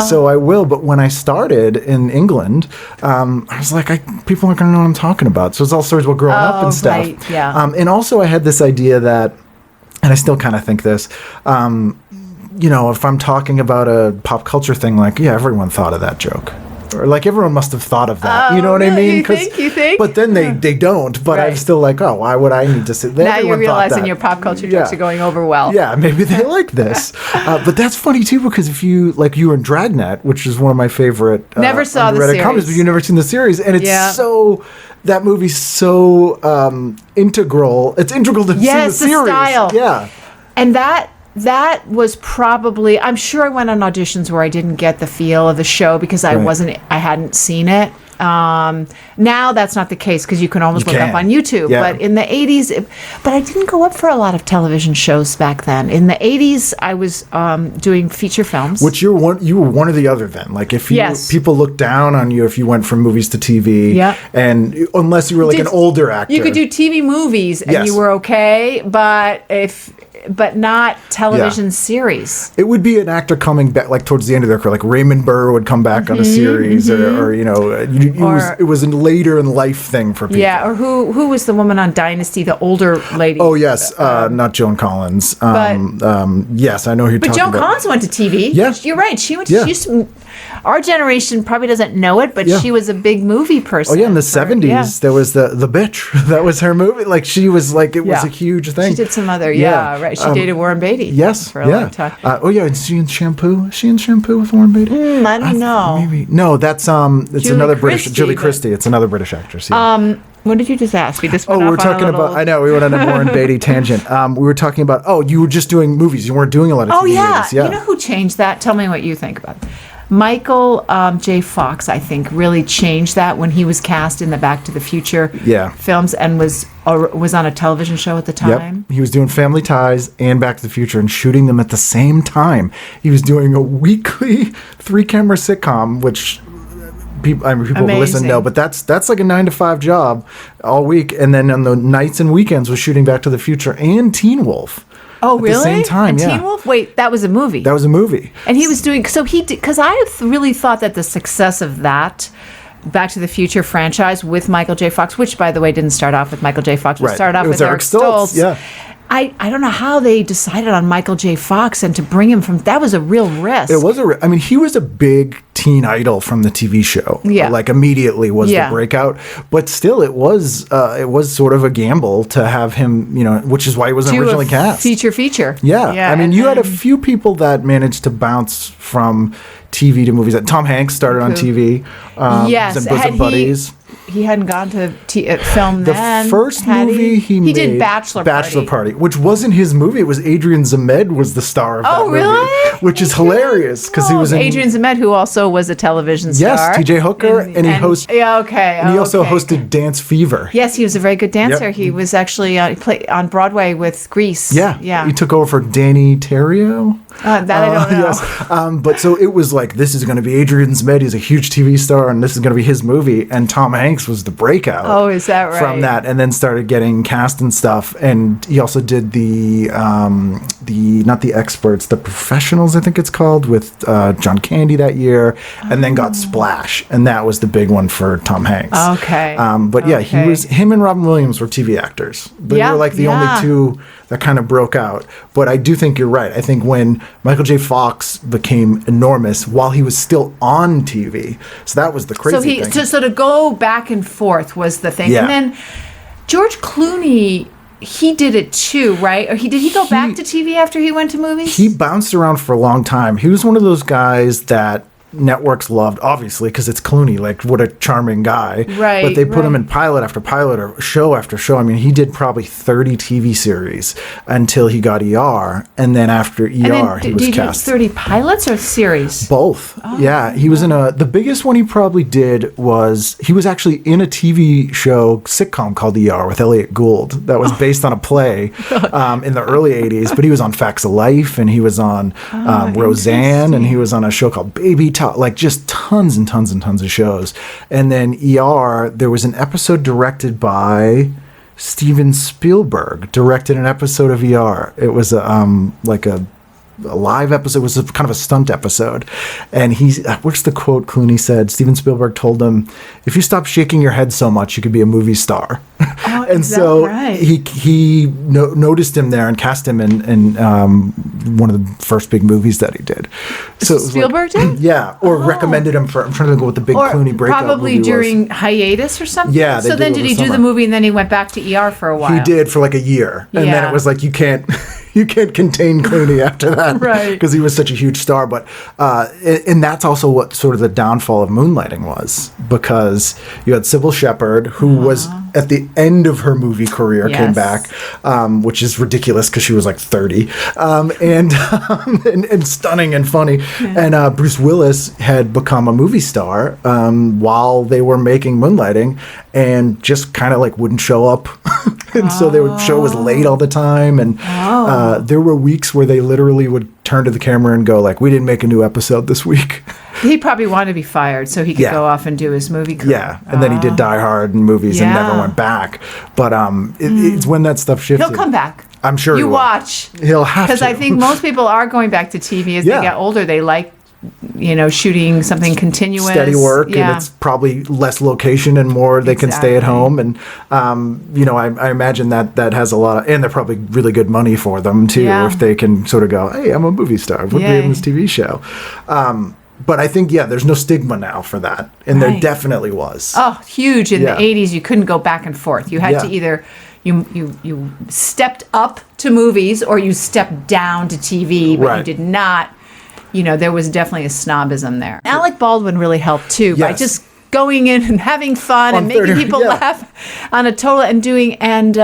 So I will. But when I started in England, I was like, people aren't going to know what I'm talking about. So it's all stories about growing up and stuff. Right, yeah. And also I had this idea that, and I still kind of think this, if I'm talking about a pop culture thing, like, yeah, everyone thought of that joke. Or like everyone must have thought of that. You know what I mean? You think? But then they don't. But I'm still like, oh, why would I need to sit there? Now you're realizing your pop culture jokes are going over well. Yeah, maybe they like this. But that's funny too, because if you were in Dragnet, which is one of my favorite. Never saw the series. Comedies, but you've never seen the series, and it's so. That movie's so integral. It's integral to the series. The style. Yeah, and that was probably, I'm sure I went on auditions where I didn't get the feel of the show because I hadn't seen it. Now that's not the case because you can almost look up on YouTube. Yeah. But in the 80s, but I didn't go up for a lot of television shows back then. In the 80s, I was doing feature films. Which you were one or the other then. Like if people looked down on you if you went from movies to TV. Yeah. And unless you were like an older actor. You could do TV movies and you were okay, but not television series. It would be an actor coming back, like towards the end of their career, like Raymond Burr would come back on a series, or it was a later in life thing for people. Yeah, or who was the woman on Dynasty, the older lady? Oh yes, not Joan Collins. Yes, I know who you're talking about. But Joan Collins went to TV. Yes, you're right. She went. She used to, our generation probably doesn't know it, but she was a big movie person. Oh yeah, in the 70s there was the bitch. That was her movie. Like she was like it was a huge thing. She did some other right. She dated Warren Beatty. Yes, for a long time. Is she in Shampoo? Is she in Shampoo with Warren Beatty? I don't know. Maybe no. That's it's Julie another British Christie, Julie Christie. It's another British actress. Yeah. What did you just ask? We just went we're talking about. I know we went on a Warren Beatty tangent. We were talking about. Oh, you were just doing movies. You weren't doing a lot of TV movies. Yeah. You know who changed that? Tell me what you think about it. Michael J. Fox, I think, really changed that when he was cast in the Back to the Future films and was on a television show at the time. Yep. He was doing Family Ties and Back to the Future and shooting them at the same time. He was doing a weekly 3-camera sitcom, which people who listen know, but that's like a 9-to-5 job all week. And then on the nights and weekends was shooting Back to the Future and Teen Wolf. Oh, really? At the same time, and Teen Wolf? Wait, that was a movie. That was a movie. And he was doing, because I really thought that the success of that Back to the Future franchise with Michael J. Fox, which, by the way, didn't start off with Michael J. Fox, it started off with Eric Stoltz. Yeah. I don't know how they decided on Michael J. Fox and to bring him from, that was a real risk. It was he was a big teen idol from the TV show. Yeah. Like immediately was the breakout. But still it was sort of a gamble to have him, which is why he wasn't originally cast. Feature. Yeah. You had a few people that managed to bounce from TV to movies. Tom Hanks started on TV. Yes. And Bosom Buddies. He hadn't gone to film then. The first movie he made, did Bachelor Party, which wasn't his movie. It was Adrian Zemed was the star of that movie, which is hilarious because he was in Adrian Zemed, who also was a television star. Yes, T.J. Hooker, and he hosted. Yeah, okay. And he also hosted Dance Fever. Yes, he was a very good dancer. Yep. He was actually played on Broadway with Grease. Yeah. He took over for Danny Terrio. That I don't know. Yes. But so it was like, this is going to be Adrian Zemed. He's a huge TV star, and this is going to be his movie. And Tom Hanks was the breakout. Oh, is that right? From that, and then started getting cast and stuff. And he also did the not the Experts, the Professionals, I think it's called, with John Candy that year, and then got Splash, and that was the big one for Tom Hanks. Okay. But yeah, him and Robin Williams were TV actors. They were like the only two that kind of broke out. But I do think you're right. I think when Michael J. Fox became enormous while he was still on TV, so that was the crazy thing. So to go back and forth was the thing. Yeah. And then George Clooney, he did it too, right? Or did he go back to TV after he went to movies? He bounced around for a long time. He was one of those guys that networks loved, obviously, because it's Clooney. Like, what a charming guy. Right. But they put him in pilot after pilot or show after show. I mean, he did probably 30 TV series until he got ER. And then after ER, he was cast. Did he do 30 pilots or series? Both. Oh, yeah. He was in the biggest one he probably did was, he was actually in a TV show sitcom called ER with Elliot Gould that was based on a play in the early 80s. But he was on Facts of Life, and he was on Roseanne, and he was on a show called Baby like just tons and tons and tons of shows. And then ER, there was an episode directed by Steven Spielberg directed an episode of ER. It was like a live episode. It was kind of a stunt episode. And where's the quote Clooney said? Steven Spielberg told him, if you stop shaking your head so much, you could be a movie star. Oh, and so right? he noticed him there and cast him in one of the first big movies that he did. So it was Spielberg did? Yeah, or recommended him for. I'm trying to think what the big Clooney breakout probably movie during was. hiatus or something. Yeah. So then did he do the movie and then he went back to ER for a while? He did for like a year, and then Yeah. it was like you can't contain Clooney after that, Right? Because he was such a huge star. But and that's also what sort of the downfall of moonlighting was, because you had Sybil Shepherd, who was at the end of her movie career, came Yes. back, which is ridiculous because she was like 30, and stunning and funny. And Bruce Willis had become a movie star while they were making Moonlighting, and just kind of like wouldn't show up. And so their show was late all the time, and there were weeks where they literally would turn to the camera and go like, "We didn't make a new episode this week." He probably wanted to be fired so he could Yeah. go off and do his movie career. Yeah, and then he did Die Hard and movies and never Yeah. went back. But it's when that stuff shifted. He'll come back. I'm sure You he will. watch. He'll have to. Because I think most people are going back to TV as Yeah. they get older. They like, shooting something continuous. steady work, Yeah. and it's probably less location and more they can stay at Exactly. home. And I imagine that has a lot of, and they're probably really good money for them too, Yeah. if they can sort of go, hey, I'm a movie star, put me Yay. in this TV show. But I think there's no stigma now for that, and there Right. definitely was. Oh, huge. In Yeah. the 80s, you couldn't go back and forth. You had to either, you stepped up to movies or you stepped down to TV, but you Right. did not, there was definitely a snobism there. Alec Baldwin really helped too, by Yes. just going in and having fun On and making 30 people yeah. laugh on a total and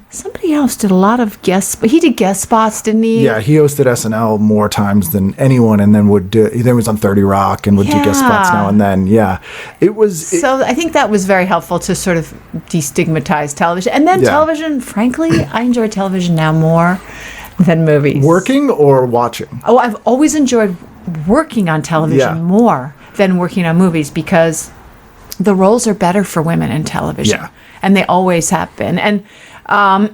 somebody else did a lot of but he did guest spots, didn't he? Yeah, he hosted SNL more times than anyone, and then he was on 30 Rock and would do guest spots Yeah. now and then. Yeah, it was. So I think that was very helpful to sort of destigmatize television. And then Yeah. television, frankly, I enjoy television now more than movies. Working or watching? Oh, I've always enjoyed working on television Yeah. more than working on movies because the roles are better for women in television. Yeah. And they always have been. And on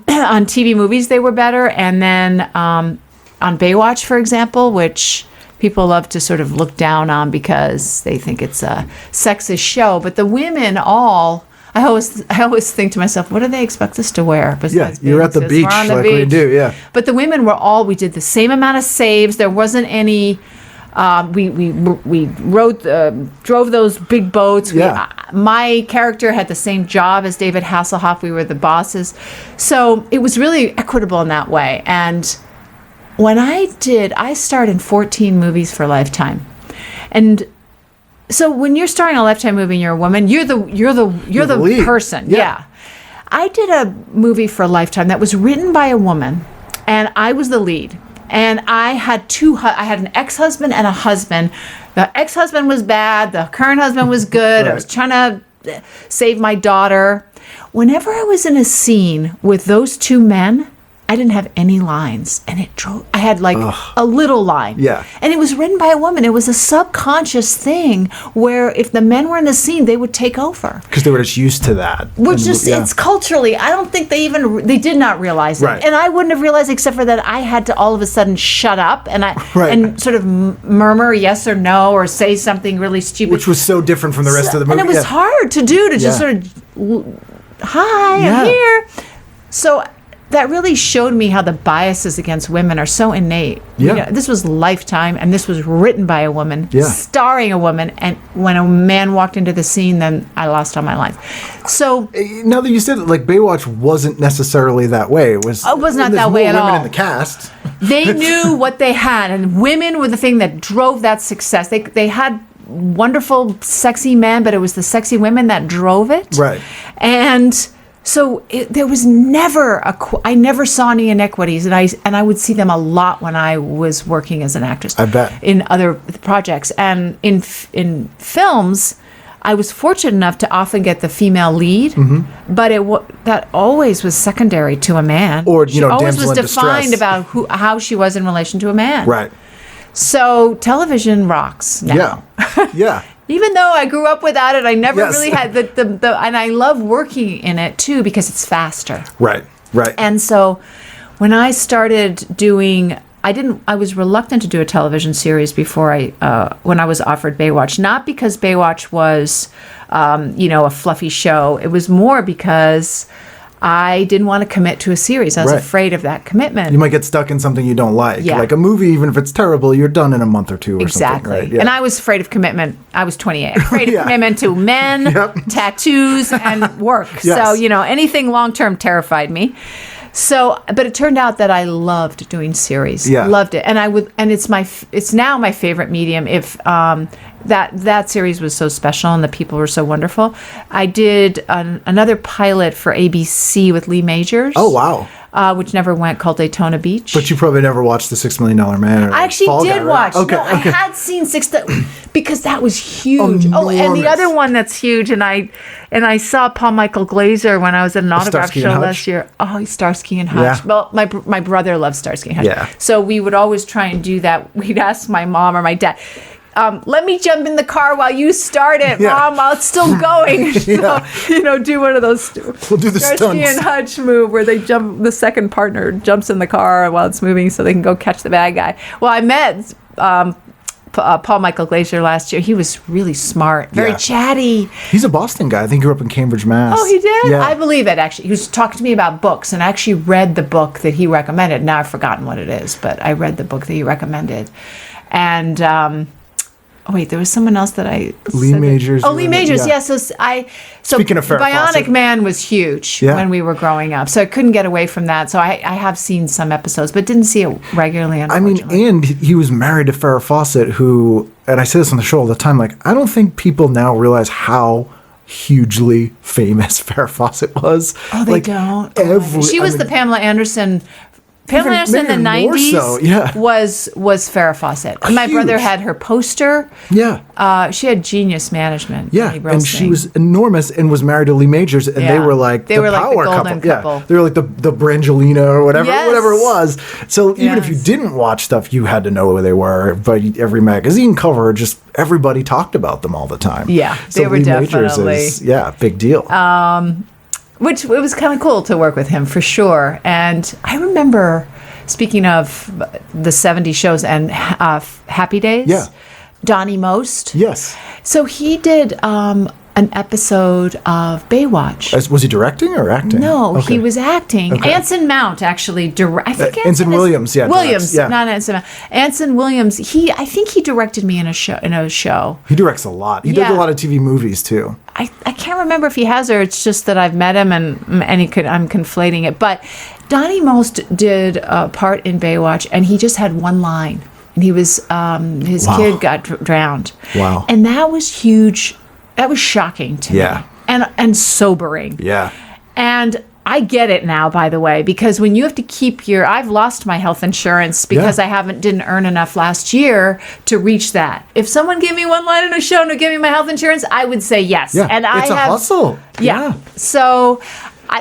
TV movies, they were better. And then on Baywatch, for example, which people love to sort of look down on because they think it's a sexist show. But the women all... I always think to myself, what do they expect us to wear? Besides you're at the bathing suits? beach We're on the like we beach. do, yeah. But the women we did the same amount of saves. There wasn't any... we drove those big boats. Yeah. My character had the same job as David Hasselhoff. We were the bosses. So it was really equitable in that way. And when I starred in 14 movies for Lifetime. And so when you're starring a Lifetime movie and you're a woman, you're the lead. person. Yeah. Yeah. I did a movie for Lifetime that was written by a woman, and I was the lead. And I had I had an ex-husband and a husband. The ex-husband was bad. The current husband was good. I was trying to save my daughter. Whenever I was in a scene with those two men, I didn't have any lines, and I had like a little line. Yeah. And it was written by a woman. It was a subconscious thing where if the men were in the scene, they would take over. Because they were just used to that. It's culturally, I don't think they did not realize it. Right. And I wouldn't have realized except for that I had to all of a sudden shut up and Right. and sort of murmur yes or no or say something really stupid. Which was so different from the rest of the movie. And it was hard to do, to just sort of, hi, Yeah. I'm here. So that really showed me how the biases against women are so innate. Yeah. This was Lifetime, and this was written by a woman, Yeah. starring a woman, and when a man walked into the scene, then I lost all my lines. So Now that you said it, like Baywatch wasn't necessarily that way. It was not there's that way more at women all. in the cast. they knew what they had, and women were the thing that drove that success. They had wonderful, sexy men, but it was the sexy women that drove it. Right. And so there was never I never saw any inequities, and I would see them a lot when I was working as an actress. I bet. In other projects, and in films, I was fortunate enough to often get the female lead, but that always was secondary to a man. Or, she always damsel was in defined distress. about how she was in relation to a man. Right. So television rocks now. Yeah. Yeah. Even though I grew up without it, I never Yes. really had the and I love working in it too because it's faster. Right. And so when I started doing, I was reluctant to do a television series before when I was offered Baywatch, not because Baywatch was, a fluffy show. It was more because I didn't want to commit to a series. I was afraid of that commitment. You might get stuck in something you don't like. Yeah. Like a movie, even if it's terrible, you're done in a month or two or Exactly. something. Right? Yeah. And I was afraid of commitment. I was 28. Afraid of Yeah. commitment to men, tattoos, and work. Yes. So, anything long-term terrified me. So, but it turned out that I loved doing series. Yeah. Loved it. And it's now my favorite medium. If that series was so special and the people were so wonderful. I did another pilot for ABC with Lee Majors. Oh, wow. Which never went, called Daytona Beach. But you probably never watched the $6 Million Man. Or I actually Fall did Guy, right? watch. Okay, No, I had seen because that was huge. Oh, and Enormous. the other one that's huge, and I saw Paul Michael Glaser when I was at an autograph Starsky and show Hutch? last year. Oh, Starsky and Hutch. Yeah. Well, my brother loves Starsky and Hutch. Yeah. So we would always try and do that. We'd ask my mom or my dad, let me jump in the car while you start it, Yeah. Mom. While it's still going. Yeah. So, do one of those. We'll do the Starsky stunts. and Hutch move where the second partner jumps in the car while it's moving so they can go catch the bad guy. Well, I met Paul Michael Glaser last year. He was really smart, very Yeah. chatty. He's a Boston guy. I think he grew up in Cambridge, Mass. Oh, he did? Yeah. I believe it, actually. He was talking to me about books, and I actually read the book that he recommended. Now I've forgotten what it is, but I read the book that he recommended. And, there was someone else that I Lee said that- Majors. Oh, Lee Majors, Yeah. yeah. So Speaking of Farrah Bionic Fawcett. Man was huge Yeah. when we were growing up, so I couldn't get away from that. So I have seen some episodes, but didn't see it regularly, I mean, unfortunately. and he was married to Farrah Fawcett, who, and I say this on the show all the time, like, I don't think people now realize how hugely famous Farrah Fawcett was. Oh, they Like, don't? Oh, my goodness. She was the Pamela Anderson. Pamela Anderson in the maybe more 90s so, yeah. was Farrah Fawcett. And my brother Huge. had her poster. Yeah. She had genius management. Yeah, Really and she roasting. was enormous and was married to Lee Majors, and they Yeah. were like They the were like the power golden couple. Yeah, they were like the Brangelina or whatever Yes. it was. So even if you Yes. didn't watch stuff, you had to know who they were. But every magazine cover, just everybody talked about them all the time. Yeah, so they were Lee Majors definitely- is, big deal. Which it was kind of cool to work with him for sure. And I remember, speaking of the 70s shows and Happy Days, Yeah. Donnie Most. Yes. So he did an episode of Baywatch. Was he directing or acting? No, Okay. he was acting. Okay. Anson Mount actually I think Anson Williams, yeah, Williams, directs, yeah. not Anson Mount. Anson Williams. I think he directed me in a show. He directs a lot. He did Yeah. a lot of TV movies too. I can't remember if he has or it's just that I've met him and I'm conflating it. But Donnie Most did a part in Baywatch, and he just had one line, and he was his Wow. kid got drowned. Wow. And that was huge. That was shocking to Yeah. me, and sobering. Yeah. And I get it now, by the way, because when you have to keep I've lost my health insurance because Yeah. I didn't earn enough last year to reach that. If someone gave me one line in a show and would give me my health insurance, I would say yes. Yeah. And It's a hustle. Yeah. So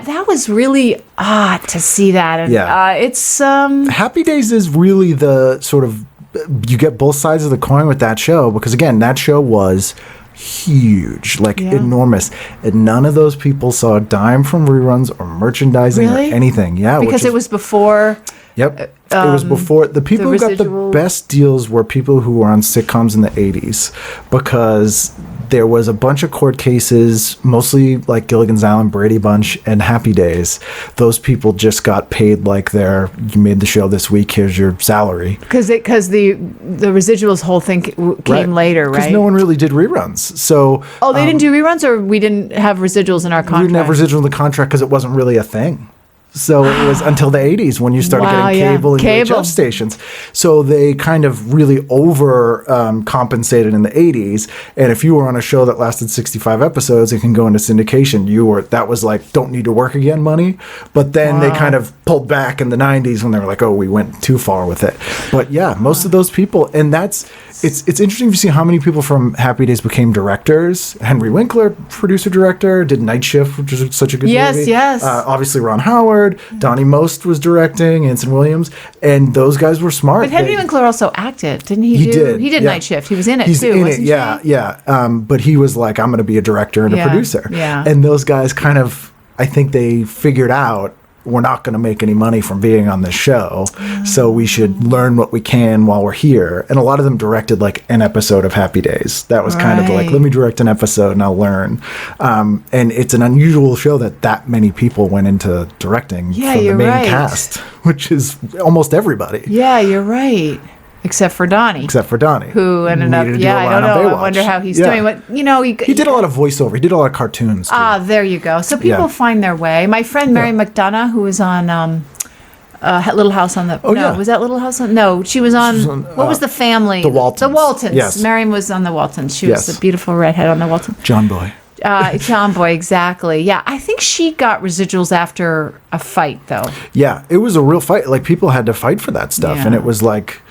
that was really odd to see that. And Yeah. it's Happy Days is really the sort of, you get both sides of the coin with that show, because again, that show was huge, like Yeah. enormous, and none of those people saw a dime from reruns or merchandising Really? or anything. Yeah, because it was before. Yep. It was before the people who got the residual- best deals were people who were on sitcoms in the 80s, because there was a bunch of court cases, mostly like Gilligan's Island, Brady Bunch, and Happy Days. Those people just got paid like you made the show this week, here's your salary. Because the residuals whole thing came later, right? Because no one really did reruns. So Oh, they didn't do reruns, or we didn't have residuals in our we contract? didn't have residual in the contract because it wasn't really a thing. So it was until the 80s when you started Wow, getting yeah. cable and Cable. UHF stations. So they kind of really compensated in the 80s. And if you were on a show that lasted 65 episodes, it can go into syndication. That was like, don't need to work again money. But then they kind of pulled back in the 90s when they were like, oh, we went too far with it. But yeah, most of those people, and it's interesting to see how many people from Happy Days became directors. Henry Winkler, producer director, did Night Shift, which is such a good movie. Yes. Obviously Ron Howard. hard. Donnie Most was directing, Anson Williams, and those guys were smart. But Henry Winkler also acted, didn't he? He did. He did yeah. Night Shift. He was in it He's too, in wasn't it, yeah, he? yeah. But he was like, I'm going to be a director and a producer. Yeah. And those guys kind of, I think they figured out, we're not going to make any money from being on this show, so we should learn what we can while we're here. And a lot of them directed like an episode of Happy Days. That was kind of like, Right. let me direct an episode and I'll learn. And it's an unusual show that many people went into directing Yeah, from the you're main right. cast, which is almost everybody. Yeah, you're right. Except for Donnie. Except for Donnie, who ended up, needed to do a I line don't on know. I Baywatch. wonder how he's Yeah. doing. But, He did a lot of voiceover. He did a lot of cartoons, too. there you go. So people Yeah. find their way. My friend Mary McDonough, who was on Little House on the... Oh, no, yeah. was that Little House on... No, she was on... what was the family? The Waltons. The Waltons. Yes. Mary was on the Waltons. She was Yes. the beautiful redhead on the Waltons. John Boy. John Boy, exactly. Yeah, I think she got residuals after a fight, though. Yeah, it was a real fight. Like, people had to fight for that stuff. Yeah. And it was like...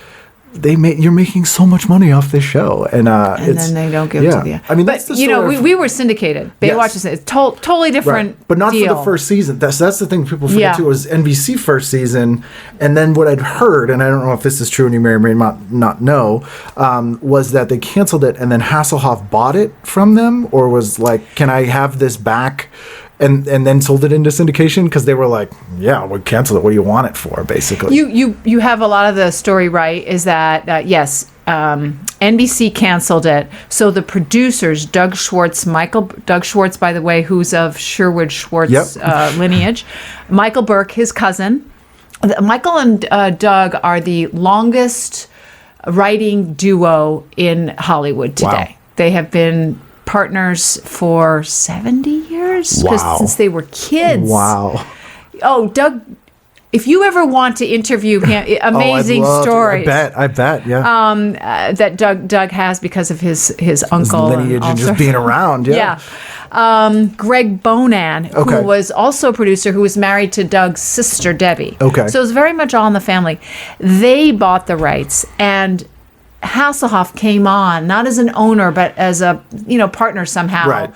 you're making so much money off this show, and Then they don't give it to the... I mean, but, that's the you know, sort of- we were syndicated. Baywatch is a totally different but not deal. for the first season. That's the thing people forget Yeah. too. It was NBC first season, and then what I'd heard, and I don't know if this is true, and you may or may not know, was that they canceled it, and then Hasselhoff bought it from them, or was like, "Can I have this back?" And then sold it into syndication because they were like, "Yeah, we canceled it. What do you want it for?" Basically, You have a lot of the story right. Is that yes, NBC canceled it. So the producers, Doug Schwartz, by the way, who's of Sherwood Schwartz lineage, Michael Burke, his cousin. Michael and Doug are the longest writing duo in Hollywood today. Wow. They have been partners for 70 years. 'Cause Wow. since they were kids. wow. Oh, Doug, if you ever want to interview him, amazing Oh, I'd love to. stories I bet, yeah. that Doug has because of his His uncle lineage and just also- being around, yeah. Greg Bonan, Okay. who was also a producer, who was married to Doug's sister Debbie. Okay. So it was very much all in the family. They bought the rights, and Hasselhoff came on not as an owner but as a partner somehow. Right.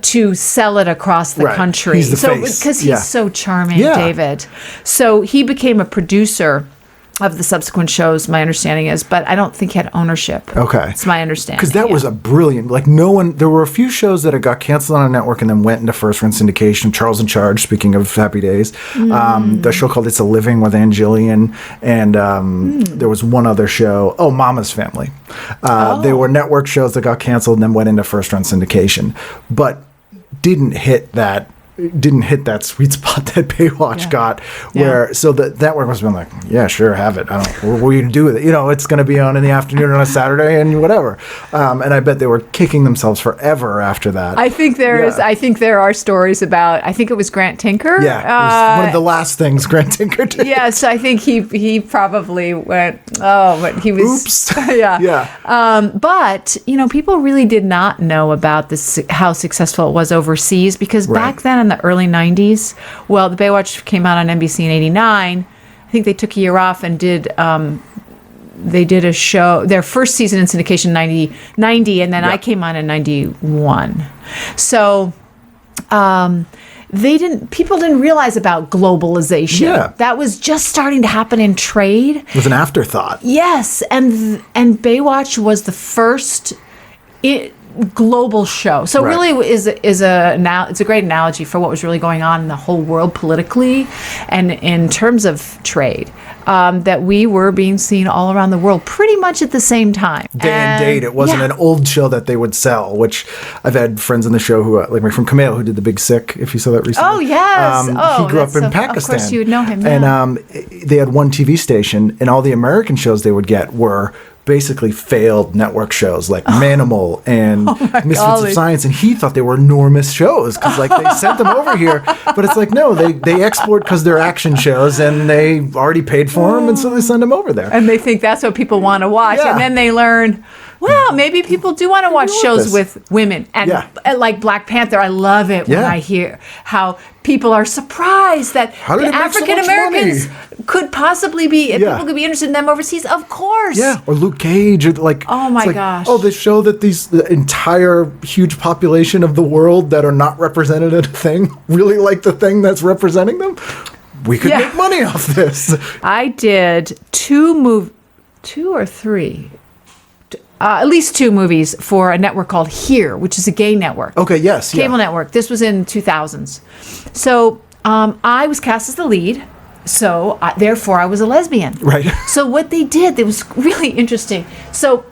To sell it across the Right. country. He's the so face. because he's Yeah. so charming, Yeah. David. So he became a producer of the subsequent shows, my understanding is, but I don't think he had ownership. Okay. It's my understanding. Because that was a brilliant, like there were a few shows that had got canceled on a network and then went into first run syndication. Charles in Charge, speaking of Happy Days. The show called It's a Living with Ann Gillian. And there was one other show, Mama's Family. They were network shows that got canceled and then went into first run syndication. But didn't hit that sweet spot that Baywatch got, where so the network must have been like, yeah, sure, have it. I don't. What are you gonna do with it? It's going to be on in the afternoon on a Saturday and whatever. And I bet they were kicking themselves forever after that. I think I think there are stories about. I think it was Grant Tinker. Yeah, it was one of the last things Grant Tinker did. Yes, I think he probably went. Oh, but he was. Oops. Yeah. Yeah. But people really did not know about this, how successful it was overseas, because back then in the early 90s, well, the Baywatch came out on NBC in 89. I think they took a year off and did they did a show, their first season in syndication 90, and then I came on in 91. So people didn't realize about globalization. Yeah. That was just starting to happen in trade. It was an afterthought. Yes, and Baywatch was the first global show. So Right. really it's a great analogy for what was really going on in the whole world politically and in terms of trade. That we were being seen all around the world pretty much at the same time. Day and date. It wasn't an old show that they would sell, which I've had friends on the show who, like from Kumail, who did The Big Sick, if you saw that recently. Oh, yes. He grew up in Of Pakistan. course you would know him, And they had one TV station, and all the American shows they would get were basically failed network shows like Manimal and Misfits golly. of Science, and he thought they were enormous shows because like they sent them over here, but it's like no, they export because they're action shows and they already paid for them, and so they send them over there. And they think that's what people want to watch. Yeah. And then they learn, well, maybe people do want to watch shows this. with women. And like Black Panther, I love it when I hear how people are surprised that How did the it make so much African Americans could possibly be, people could be interested in them overseas. Of course. Yeah, or Luke Cage. Or like, oh my it's like, gosh. Oh, they show that the entire huge population of the world that are not represented in a thing really like the thing that's representing them. We could make money off this. I did two or three. At least two movies for a network called Here, which is a gay network. Okay, yes. Cable network. This was in 2000s. So I was cast as the lead. So therefore, I was a lesbian. Right. So what they did, it was really interesting. So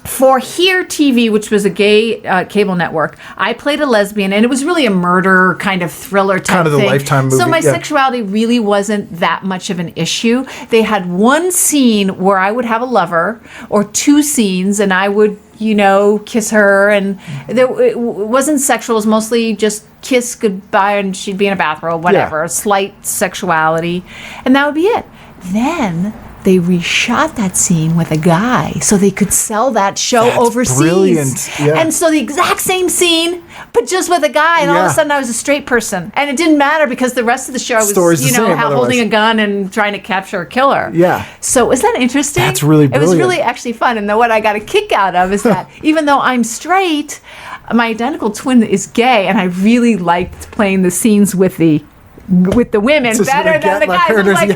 for Here TV, which was a gay cable network, I played a lesbian, and it was really a murder kind of thriller type kind of the thing. Lifetime movie. So my sexuality really wasn't that much of an issue. They had one scene where I would have a lover, or two scenes, and I would, kiss her, and it wasn't sexual. It was mostly just kiss goodbye, and she'd be in a bathrobe, whatever, slight sexuality, and that would be it. Then they reshot that scene with a guy so they could sell that show overseas. Brilliant. Yeah. And so the exact same scene, but just with a guy, and all of a sudden I was a straight person. And it didn't matter because the rest of the show I was, holding a gun and trying to capture a killer. Yeah. So is that interesting? That's really brilliant. It was really actually fun. And then what I got a kick out of is that even though I'm straight, my identical twin is gay, and I really liked playing the scenes with the women better than the guys. It was like,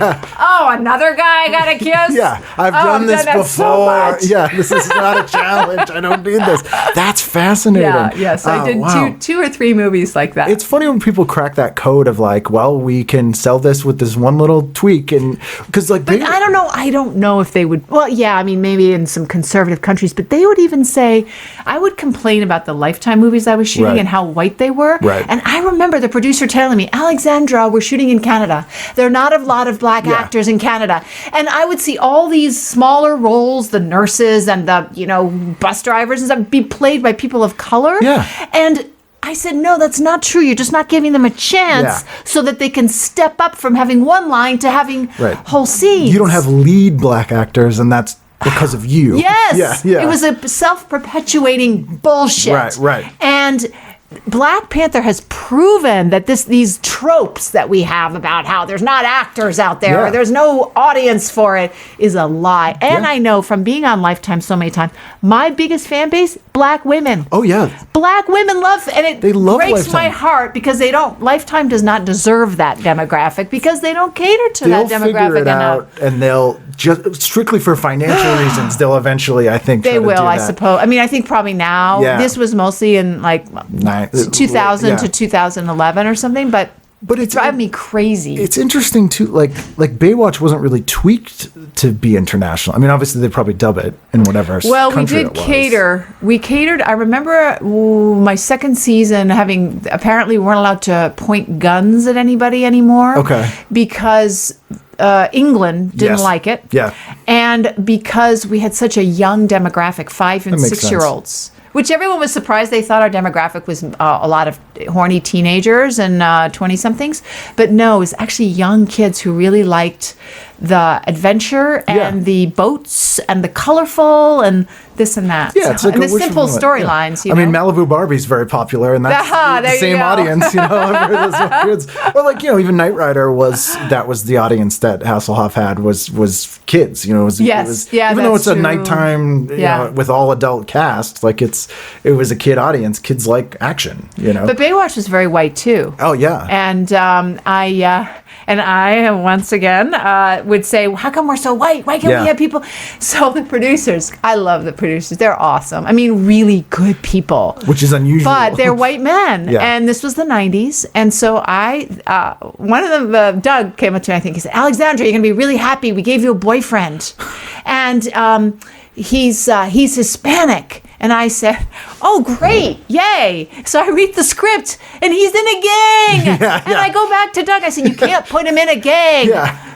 another guy got a kiss? I've done this before. This is not a challenge. I don't need this. That's fascinating. So I did two or three movies like that. It's funny when people crack that code of like, well, we can sell this with this one little tweak, and because like, but I don't know if they would. Well, I mean, maybe in some conservative countries, but they would even say, I would complain about the Lifetime movies I was shooting and how white they were. Right. And I remember the producer telling me, Alexandra, we're shooting in Canada. There are not a lot of black actors in Canada. And I would see all these smaller roles, the nurses and the, bus drivers and stuff, be played by people of color. Yeah. And I said, no, that's not true. You're just not giving them a chance so that they can step up from having one line to having whole scenes. You don't have lead black actors, and that's because of you. Yes. It was a self-perpetuating bullshit. Right. And Black Panther has proven that these tropes that we have about how there's not actors out there or there's no audience for it is a lie. And I know from being on Lifetime so many times, my biggest fan base, black women. Oh, yeah. Black women love, and they love breaks Lifetime. my heart because Lifetime does not deserve that demographic because they don't cater to that demographic figure it enough. out, and they'll just strictly for financial reasons, they'll eventually, I think, they try to will. do I that. suppose. I mean, I think probably now. This was mostly in like 2000 to 2011 or something, but it's driving me crazy. It's interesting too. Like Baywatch wasn't really tweaked to be international. I mean, obviously they probably dub it in whatever. Well, we did cater. We catered. I remember my second season apparently we weren't allowed to point guns at anybody anymore. Okay. Because England didn't like it. Yeah. And because we had such a young demographic, 5 and 6 year olds. Which everyone was surprised. They thought our demographic was a lot of horny teenagers and 20-somethings. But no, it was actually young kids who really liked the adventure and the boats and the colorful and this and that. Yeah, it's like and the simple storylines. I mean, Malibu Barbie's very popular, and that's the same audience. Kids. Or like even Knight Rider was the audience that Hasselhoff had was kids. Even though it's a nighttime with all adult cast, like it was a kid audience. Kids like action. But Baywatch was very white too. Oh yeah. And I once again would say, how come we're so white? Why can't we have people? So the producers, I love the producers. They're awesome. I mean, really good people. Which is unusual. But they're white men. Yeah. And this was the 90s. And so one of them, Doug, came up to me, I think, he said, Alexandra, you're going to be really happy. We gave you a boyfriend. And he's Hispanic. And I said, oh, great, yay. So I read the script, and he's in a gang. And I go back to Doug. I said, you can't put him in a gang.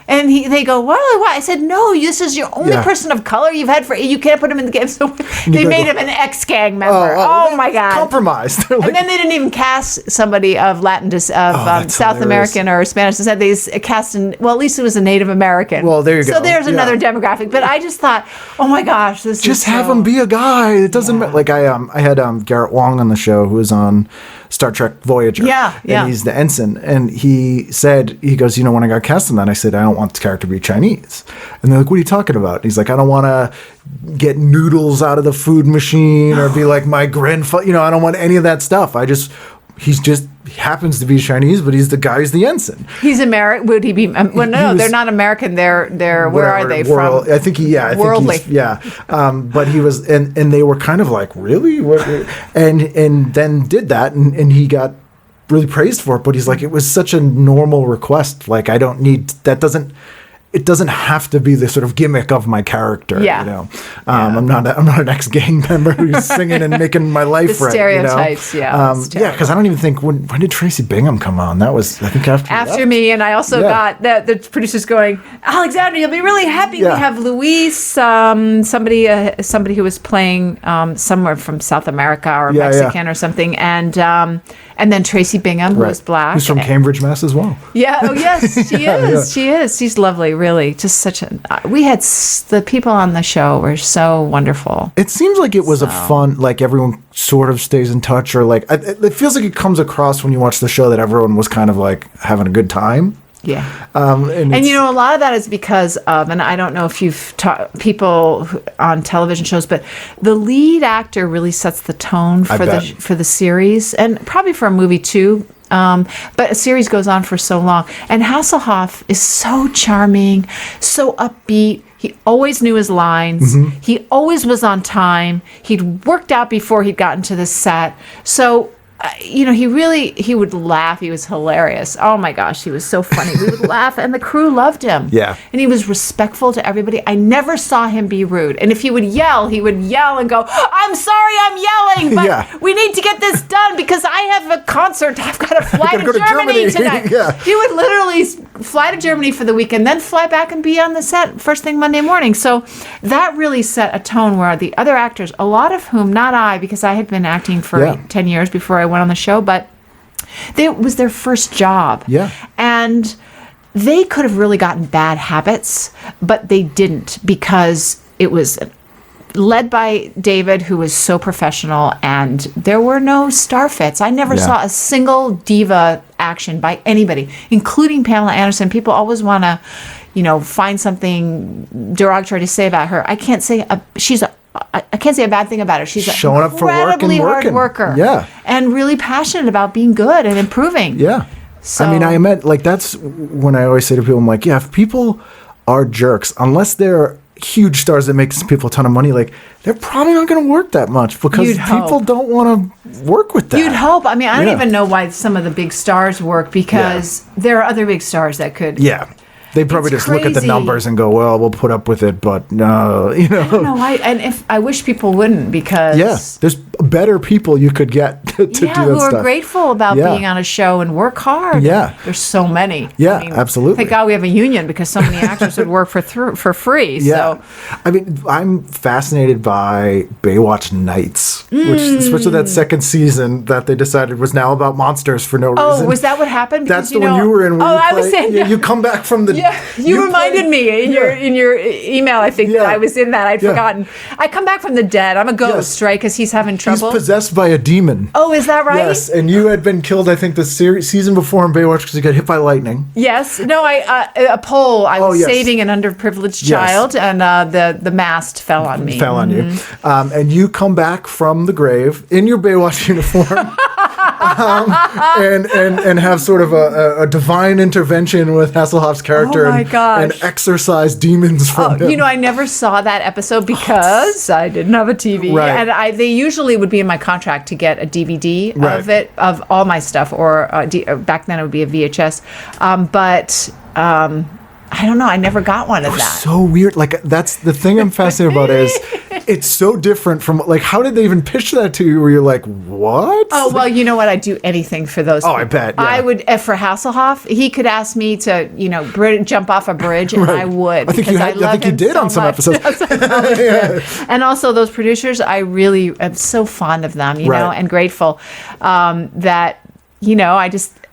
And they go, what? I said, no, this is your only person of color you've had you can't put him in the game. So they made him an ex-gang member. Oh my God. Compromised. And then they didn't even cast somebody of South American or Spanish descent. They cast at least it was a Native American. Well, there you go. So there's another demographic. But I just thought, oh my gosh, this just is have him be a guy. It doesn't matter. Like I had Garrett Wong on the show, who was on Star Trek Voyager. Yeah. And he's the ensign. And he goes, when I got cast in that, I said, I don't want the character to be Chinese. And they're like, what are you talking about? And he's like, I don't want to get noodles out of the food machine or be like my grandfather. I don't want any of that stuff. He happens to be Chinese, but he's the guy who's the ensign. He's American. Would he be? No, they're not American. They're where are they from? I think worldly. But he was, and they were kind of like, really? And then did that, and he got really praised for it. But he's like, it was such a normal request. Like, I don't need that. It doesn't have to be the sort of gimmick of my character. Yeah. I'm not an ex-gang member who's singing and making my life right. Stereotypes, because I don't even think when did Tracy Bingham come on? That was, I think, after me, and I also got the producers going, Alexandra, you'll be really happy. We have Luis, somebody who was playing somewhere from South America or Mexican or something, and then Tracy Bingham, who was black. Who's from Cambridge, Mass. as well. Yeah. Oh, yes, she is. She is. She's lovely, really. Just we had the people on the show were so wonderful. It seems like it was a fun, like everyone sort of stays in touch, or like, it feels like it comes across when you watch the show that everyone was kind of like having a good time. Yeah. And a lot of that is because of, and I don't know if you've taught people on television shows, but the lead actor really sets the tone for the series, and probably for a movie too. But a series goes on for so long. And Hasselhoff is so charming, so upbeat. He always knew his lines. Mm-hmm. He always was on time. He'd worked out before he'd gotten to the set. So he would laugh. He was hilarious. Oh my gosh, he was so funny. We would laugh, and the crew loved him. Yeah. And he was respectful to everybody. I never saw him be rude. And if he would yell and go, I'm sorry I'm yelling, but we need to get this done because I have a concert. I've got to fly to Germany tonight. He would literally fly to Germany for the weekend, then fly back and be on the set first thing Monday morning. So that really set a tone where the other actors, a lot of whom, not I, because I had been acting for 10 years before I went on the show, but it was their first job. Yeah. And they could have really gotten bad habits, but they didn't, because it was led by David, who was so professional, and there were no star fits. I never saw a single diva action by anybody, including Pamela Anderson. People always want to, find something derogatory to say about her. I can't say I can't say a bad thing about her. She's showing up for work and hard worker. Yeah. And really passionate about being good and improving. Yeah. So, I meant, like, that's when I always say to people, I'm like, if people are jerks, unless they're huge stars that make people a ton of money, like, they're probably not going to work that much, because people don't want to work with that. You'd hope. I don't even know why some of the big stars work, because there are other big stars that could. Yeah. They probably just look at the numbers and go, well, we'll put up with it, but no, I don't know why. And if I wish people wouldn't, because there's better people you could get to do that who stuff. are grateful about being on a show and work hard. Yeah. There's so many. Yeah, absolutely. Thank God we have a union, because so many actors would work for free. Yeah. So. I'm fascinated by Baywatch Nights, which, especially that second season that they decided was now about monsters for no reason. Oh, was that what happened? That's the one you were in. I was saying. You come back from the. Yeah, you reminded me in your email, I think, that I was in that. I'd forgotten. I come back from the dead. I'm a ghost, right? Because he's having trouble. He's possessed by a demon. Oh, is that right? Yes, and you had been killed, I think, the season before in Baywatch because you got hit by lightning. Yes. No, a pole. I was saving an underprivileged child, and the mast fell on me. Fell on you. And you come back from the grave in your Baywatch uniform. And have sort of a divine intervention with Hasselhoff's character and exorcise demons from him. I never saw that episode because I didn't have a TV. Right. And they usually would be in my contract to get a DVD of it, of all my stuff, or back then it would be a VHS. But I don't know. I never got one of that. So weird. Like, that's the thing I'm fascinated about is it's so different from, like, how did they even pitch that to you where you're like, what? Oh, well, you know what? I'd do anything for those. Oh, I bet, yeah. I would, for Hasselhoff, he could ask me to, jump off a bridge, and I would. I think you did on some episodes. And also those producers, I really am so fond of them, you know, and grateful that,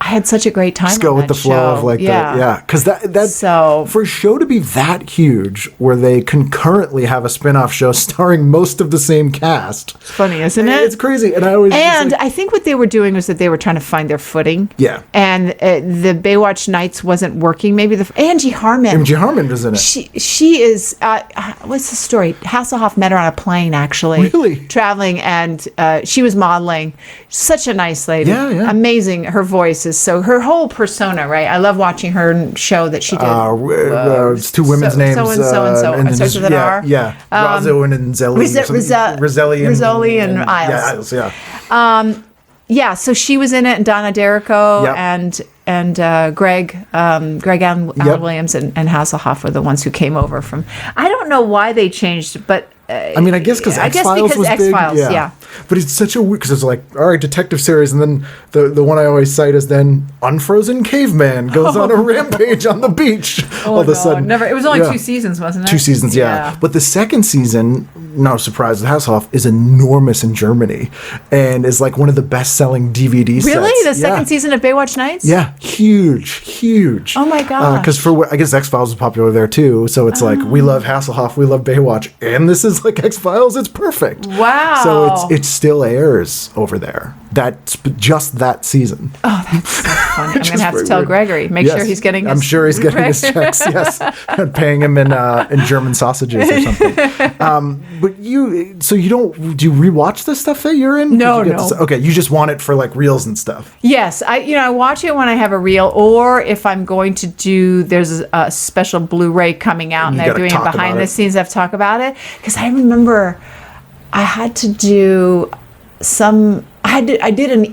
I had such a great time. Just go with the flow of that. Yeah. Because that's for a show to be that huge where they concurrently have a spin-off show starring most of the same cast. It's funny, isn't it? It's crazy. And I think what they were doing was that they were trying to find their footing. Yeah. And the Baywatch Nights wasn't working. Maybe Angie Harmon. Angie Harmon was in it. She is, what's the story? Hasselhoff met her on a plane, actually. Really? Traveling, and she was modeling. Such a nice lady. Yeah. Amazing. Her voice is so, her whole persona, right? I love watching her show that she did. It's two women's names. So and so. And starts with an R. Yeah. Razzo and Zelli. Rizzoli and Isles. Yeah, Isles, yeah. So she was in it, and Donna Derrico and Greg Allen Williams and Hasselhoff were the ones who came over from. I don't know why they changed, but I mean, I guess because X-Files was big. Yeah. But it's such a weird, because it's like, all right, detective series, and then the one I always cite is then Unfrozen Caveman goes on a rampage on the beach. All of a sudden. Never. It was only 2 seasons, wasn't it? 2 seasons, yeah. But the second season, no surprise with Hasselhoff, is enormous in Germany and is like one of the best-selling DVD sets. Really? The second season of Baywatch Nights? Yeah, huge. Oh my god! Because I guess X-Files was popular there too, so it's like we love Hasselhoff, we love Baywatch, and this is like X-Files. It's perfect. Wow! So it still airs over there. That's just that season. Oh, that's so funny. I'm gonna have to tell Gregory. Make sure he's getting. I'm sure he's getting his checks. Yes, and paying him in German sausages or something. But do you rewatch the stuff that you're in? No. Okay, you just want it for like reels and stuff. Yes, I watch it when I have a reel, or if I'm going to do. There's a special Blu-ray coming out, and they're doing it behind the scenes. I've talked about it because I remember I had to do some. I did an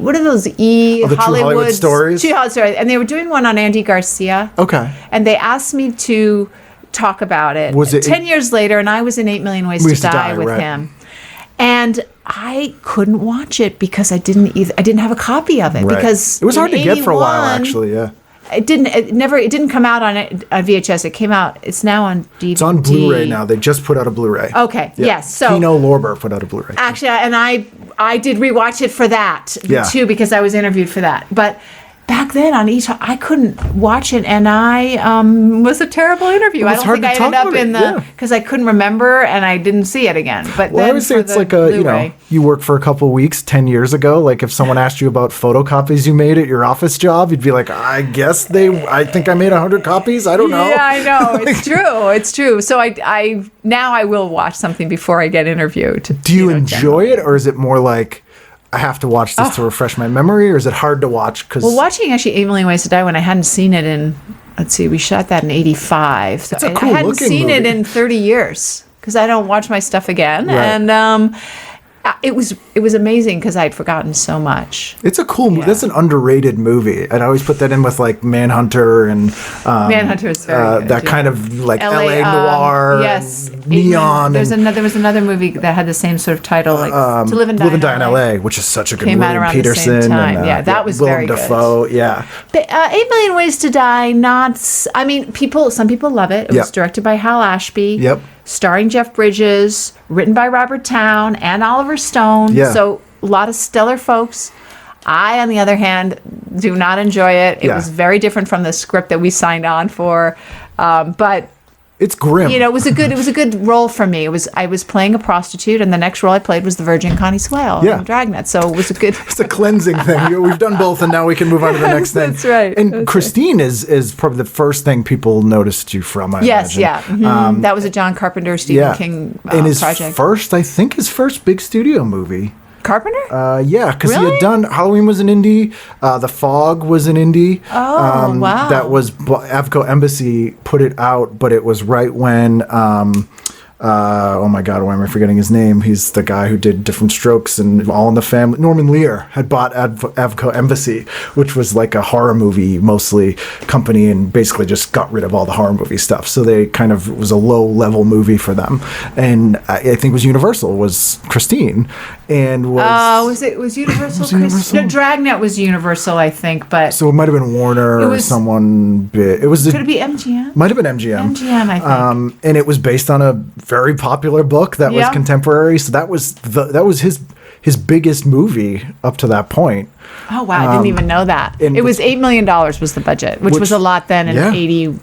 what are those Hollywood stories? True Hollywood stories, and they were doing one on Andy Garcia. Okay, and they asked me to talk about it. Was it 10 years later, and I was in 8 Million Ways to Die with him, and I couldn't watch it because I didn't have a copy of it because it was hard to get for a while, actually. Yeah. It didn't come out on VHS. It came out. It's now on DVD. It's on Blu-ray now. They just put out a Blu-ray. Okay. Yeah. Yes. So Kino Lorber put out a Blu-ray. Actually, and I did rewatch it for that too because I was interviewed for that. But back then on I couldn't watch it, and I was a terrible interview. I don't think I ended up in because I couldn't remember and I didn't see it again. But I would say it's like you work for a couple weeks 10 years ago. Like if someone asked you about photocopies you made at your office job, you'd be like, I think I made 100 copies. I don't know. Yeah, I know. It's true. So I now will watch something before I get interviewed. Do you enjoy it, or is it more like, I have to watch this to refresh my memory, or is it hard to watch? Watching actually 8 Million Ways to Die when I hadn't seen it in, let's see, we shot that in 85. So I hadn't seen it in 30 years because I don't watch my stuff again. Right. And it was amazing because I'd forgotten so much. It's a cool movie. That's an underrated movie. I'd always put that in with like Manhunter and Manhunter is very good, that kind of like LA noir. Yes. Neon. There was another movie that had the same sort of title, like To Live and Die in LA, which is such a good movie. Came out around Peterson the same time. And, that was Willem very Dafoe, good. Yeah. But 8 Million Ways to Die, some people love it. It was directed by Hal Ashby. Yep. Starring Jeff Bridges, written by Robert Towne and Oliver Stone. Yeah. So a lot of stellar folks. I, on the other hand, do not enjoy it. It was very different from the script that we signed on for. But it's grim. It was a good role for me. I was playing a prostitute, and the next role I played was the Virgin Connie Swale in Dragnet. So it was a good. It's a cleansing thing. We've done both, and now we can move on to the next thing. That's right. And Christine is probably the first thing people noticed you from. I imagine. Yeah. Mm-hmm. That was a John Carpenter, Stephen King and his project. His first big studio movie. Carpenter? Because really? he had done Halloween was an indie, The Fog was an indie. Oh, wow. That was Avco Embassy put it out, but it was right when oh my God, why am I forgetting his name? He's the guy who did Different Strokes and All in the Family. Norman Lear had bought Avco Embassy, which was like a horror movie mostly company, and basically just got rid of all the horror movie stuff. So they kind of, it was a low level movie for them. And I think it was Universal, was Christine. And was Universal? Was Universal? No, Dragnet was Universal, I think, but so it might have been Warner or someone big. Could it be MGM? Might have been MGM. MGM, I think. And it was based on a very popular book that was contemporary. So that was his biggest movie up to that point. Oh, wow. I didn't even know that. It was $8 million was the budget, which was a lot then in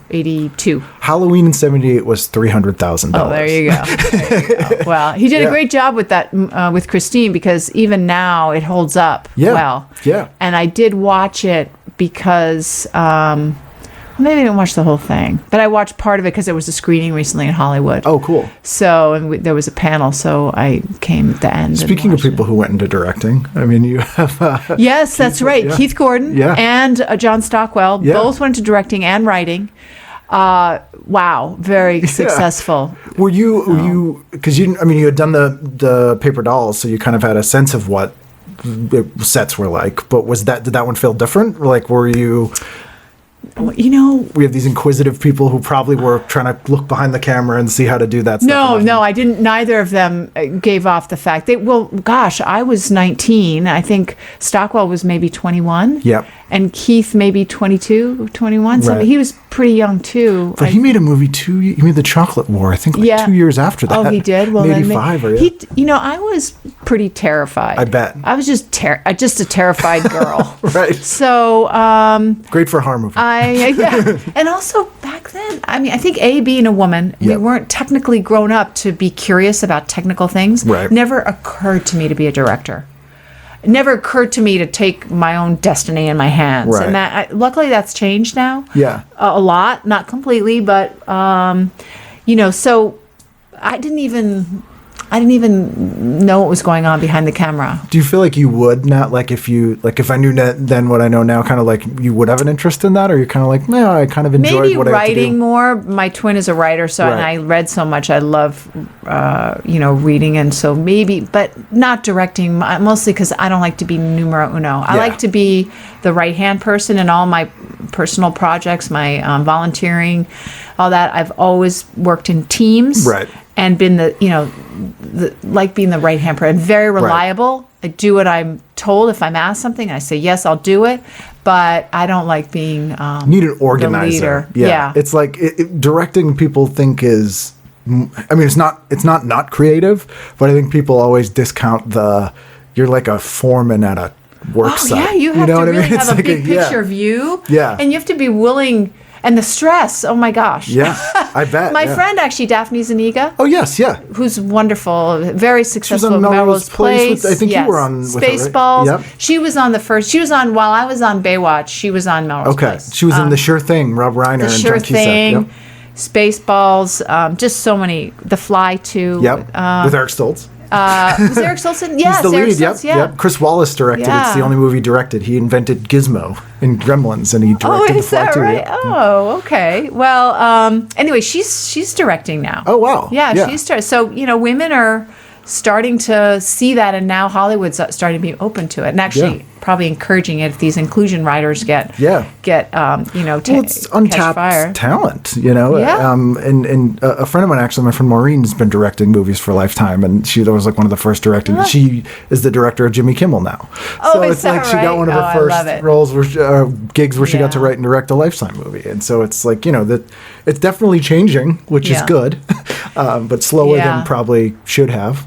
82. Halloween in 78 was $300,000. Oh, there you go. Well, he did a great job with that, with Christine, because even now it holds up well. Yeah. And I did watch it because... maybe I didn't watch the whole thing, but I watched part of it because there was a screening recently in Hollywood. Oh, cool. So, and there was a panel, so I came at the end. Speaking of people who went into directing, I mean, you have... yes, that's right. Yeah. Keith Gordon and John Stockwell both went into directing and writing. Wow, very successful. Were you, because you had done the Paper Dolls, so you kind of had a sense of what the sets were like, but did that one feel different? Like, were you... we have these inquisitive people who probably were trying to look behind the camera and see how to do that stuff. No, I didn't. Neither of them gave off the fact. I was 19. I think Stockwell was maybe 21. Yep. And Keith maybe 22, 21. So Right. he was pretty young too. But he made a movie he made The Chocolate War, I think 2 years after that. Oh, he did? Well, in 85 or I was pretty terrified. I bet. I was just a terrified girl. Right. So, great for a horror movie. and also back then, I mean, I think being a woman, we weren't technically grown up to be curious about technical things. Right. Never occurred to me to be a director. It never occurred to me to take my own destiny in my hands. Right. And luckily that's changed now. Yeah. A lot, not completely, but so I didn't even know what was going on behind the camera. Do you feel like you would now, like if I knew then what I know now, kind of like you would have an interest in that, or you're kind of like, no, I kind of enjoyed maybe what I have to do? writing more. My twin is a writer, so and I read so much. I love, reading, and so maybe, but not directing. Mostly because I don't like to be numero uno. I like to be the right hand person in all my personal projects, my volunteering, all that. I've always worked in teams, right, and been like being the right hand person. Very reliable. Right. I do what I'm told. If I'm asked something, I say yes, I'll do it. But I don't like being need an organizer. Yeah. It's like directing. People think is, I mean, it's not creative, but I think people always discount you're like a foreman at a work site. Yeah, you have to really have a big picture view. Yeah, and you have to be willing. And the stress, oh my gosh. Yeah, I bet. My friend, actually, Daphne Zuniga. Oh, yes, yeah. Who's wonderful, very successful. She was on Melrose Place. I think you were on with Spaceballs. Her, right? Yep. She was on while I was on Baywatch, she was on Melrose Place. Okay, she was in The Sure Thing, Rob Reiner and John Cusack. Thing, Spaceballs, just so many. The Fly, too. Yep, with Eric Stoltz. Was Eric Stoltz? Yes, he's the Eric lead. Stoltz, Yep. Chris Wallace directed. Yeah. It's the only movie he directed. He invented Gizmo in Gremlins, and he directed The Fly too. Right? Yeah. Oh, okay. Well, anyway, she's directing now. Oh, wow. Yeah, she's starting. So women are starting to see that, and now Hollywood's starting to be open to it, and actually probably encouraging it if these inclusion writers get it's untapped talent, Yeah. And a friend of mine, actually, my friend Maureen, has been directing movies for Lifetime, and she was like one of the first directing. She is the director of Jimmy Kimmel now. Oh, so it's like she got one of her first roles gigs where she got to write and direct a Lifetime movie, and so it's like that it's definitely changing, which is good, but slower than probably should have.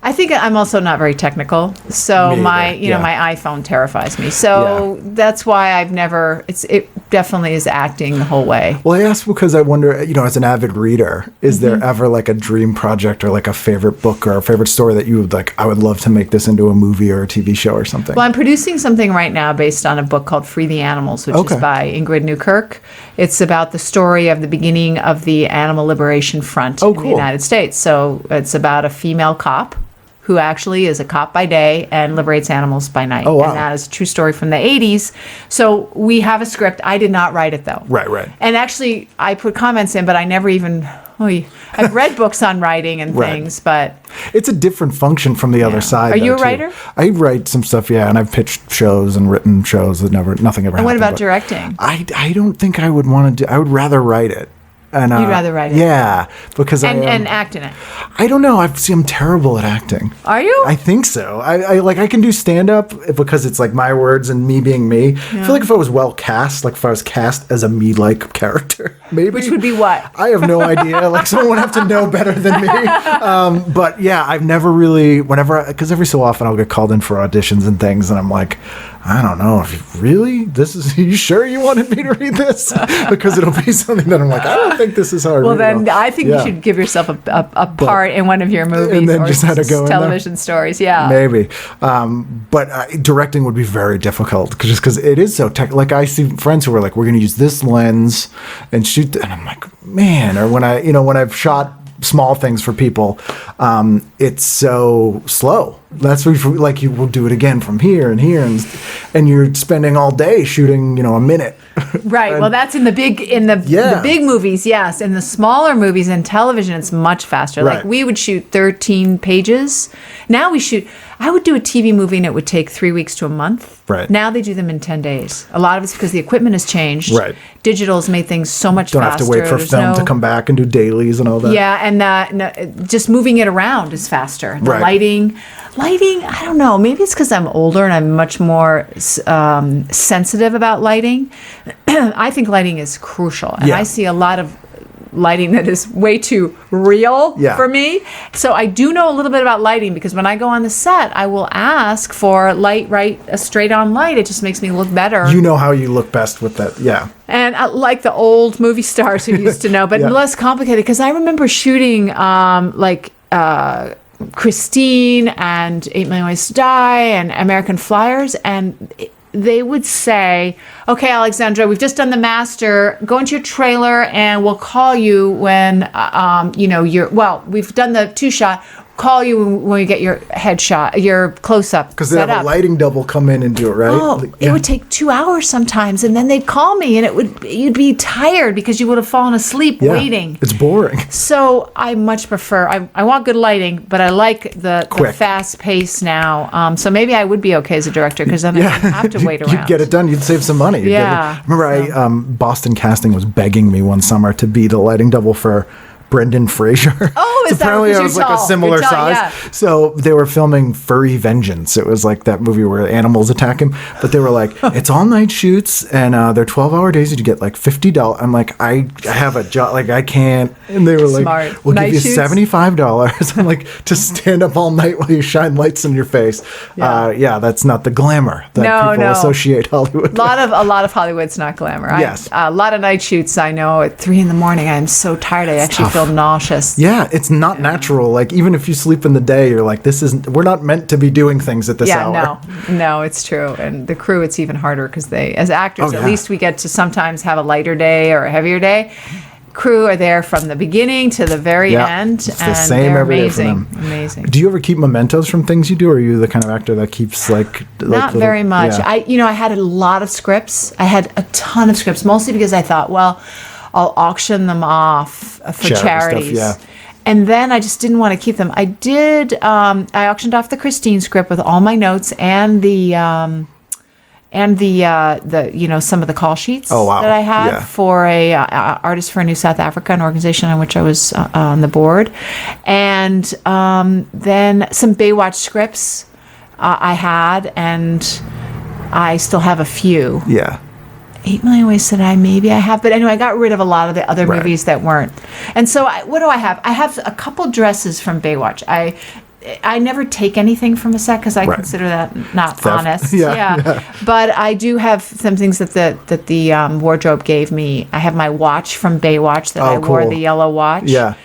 I think I'm also not very technical, so my iPhone terrifies me. So that's why I've never. It definitely is acting the whole way. Well, I ask because I wonder, as an avid reader, is there ever like a dream project or like a favorite book or a favorite story that you would like? I would love to make this into a movie or a TV show or something. Well, I'm producing something right now based on a book called Free the Animals, which is by Ingrid Newkirk. It's about the story of the beginning of the Animal Liberation Front in the United States. So it's about a female cop who actually is a cop by day and liberates animals by night. Oh, wow. And that is a true story from the 80s. So we have a script. I did not write it, though. Right. And actually, I put comments in, but I never even I've read books on writing and Right. things, but It's a different function from the other side. Are you though, a too. writer? I write some stuff, yeah, and I've pitched shows and written shows that nothing ever and what happened. about but directing? I don't think I would want to do. I would rather write it. And, You'd rather write it? Yeah, because And act in it. I don't know. I'm terrible at acting. Are you? I think so. I can do stand up because it's like my words and me being me. I feel like if I was well cast, like if I was cast as a me-like character, maybe. Which would be what? I have no idea. Like someone would have to know better than me. But yeah, I've never really, because every so often I'll get called in for auditions and things, and I'm like, I don't know. Really? You sure you wanted me to read this? Because it'll be something that I'm like, I don't think this is hard. Well, then I think you should give yourself a part in one of your movies and then or just had to go in there. television stories. Yeah. Maybe. But directing would be very difficult just because it is so tech. Like I see friends who are like, we're going to use this lens and shoot. And I'm like, man, or when I've shot small things for people, it's so slow. That's where you will do it again from here and here, and you're spending all day shooting, a minute. Right. Well, that's in the big movies, yes. In the smaller movies in television, it's much faster. Right. Like we would shoot 13 pages. Now I would do a TV movie and it would take 3 weeks to a month. Right. Now they do them in 10 days. A lot of it's because the equipment has changed. Right. Digital's made things so much Don't faster. have to wait for There's film to come back and do dailies and all that. Yeah, and just moving it around is faster. The Right. lighting, I don't know. Maybe it's because I'm older and I'm much more sensitive about lighting. I think lighting is crucial, and Yeah. I see a lot of lighting that is way too real for me. So I do know a little bit about lighting because when I go on the set, I will ask for a straight on light. It just makes me look better. You know how you look best with that. Yeah. And like the old movie stars who used to know, but Yeah. less complicated. Because I remember shooting Christine and 8 Million Ways to Die and American Flyers, and they would say, okay, Alexandra, we've just done the master. Go into your trailer and we'll call you when, we've done the 2-shot. Call you when you get your headshot, your close-up Because they have a lighting double come in and do it, right? Oh, it would take 2 hours sometimes, and then they'd call me, and you'd be tired because you would have fallen asleep waiting. It's boring. So I much prefer. I want good lighting, but I like the fast pace now. So maybe I would be okay as a director because then I don't have to wait around. You'd get it done. You'd save some money. Yeah. Remember, Boston Casting was begging me one summer to be the lighting double for Brendan Fraser. Oh, is that apparently because I was you're like a tall. similar You're tall, size. yeah. So they were filming Furry Vengeance. It was like that movie where animals attack him. But they were like, it's all night shoots and they're 12-hour days. You get like $50. I'm like, I have a job. Like I can't. And they were like, Smart. we'll Night give you shoots? $75. I'm like, to stand up all night while you shine lights in your face. Yeah. That's not the glamour that people associate Hollywood with. A lot of Hollywood's not glamour. Yes. A lot of night shoots. I know at 3 a.m. I'm so tired. I actually feel nauseous. Yeah, it's not natural. Like even if you sleep in the day, you're like, we're not meant to be doing things at this hour. No, it's true. And the crew, it's even harder because as actors, Oh, at least we get to sometimes have a lighter day or a heavier day. Crew are there from the beginning to the very end, it's the and same they're every day for amazing. them. Amazing. Do you ever keep mementos from things you do, or are you the kind of actor that keeps Not very much. Yeah. I had a lot of scripts. I had a ton of scripts, mostly because I thought, well, I'll auction them off for Charity charities. stuff, yeah. And then I just didn't want to keep them. I did. I auctioned off the Christine script with all my notes and the some of the call sheets that I had for a Artist for a New South Africa, an organization on which I was on the board, and then some Baywatch scripts I had, and I still have a few. Yeah. 8 Million Ways to Die, maybe I have. But anyway, I got rid of a lot of the other movies that weren't. And so what do I have? I have a couple dresses from Baywatch. I never take anything from a set because I consider that not Theft. honest. Yeah. But I do have some things that the wardrobe gave me. I have my watch from Baywatch that I wore, cool. the yellow watch. Yeah.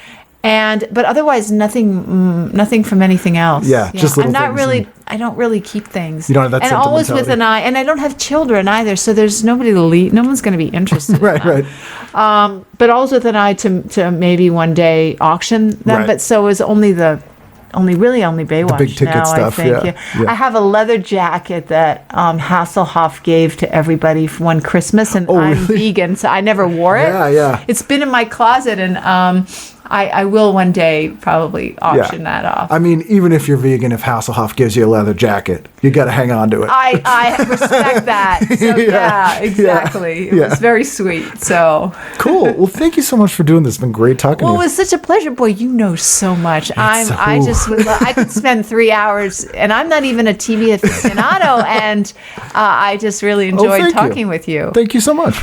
But otherwise nothing from anything else. Yeah, just little things. I don't really keep things. You don't have that and always with an eye. And I don't have children either, so there's nobody to lead. No one's going to be interested. Right. But always with an eye to maybe one day auction them. Right. But so is only Baywatch big ticket now, stuff, I think. yeah. I have a leather jacket that Hasselhoff gave to everybody for one Christmas, and I'm really? vegan, so I never wore it. Yeah. It's been in my closet, and I will one day probably auction that off. I mean, even if you're vegan, if Hasselhoff gives you a leather jacket, you got to hang on to it. I respect that. So, yeah, exactly. It was very sweet. So cool. Well, thank you so much for doing this. It's been great talking to you. Well, it was such a pleasure. Boy, you know so much. I could spend 3 hours, and I'm not even a TV aficionado, and I just really enjoyed talking with you. Thank you so much.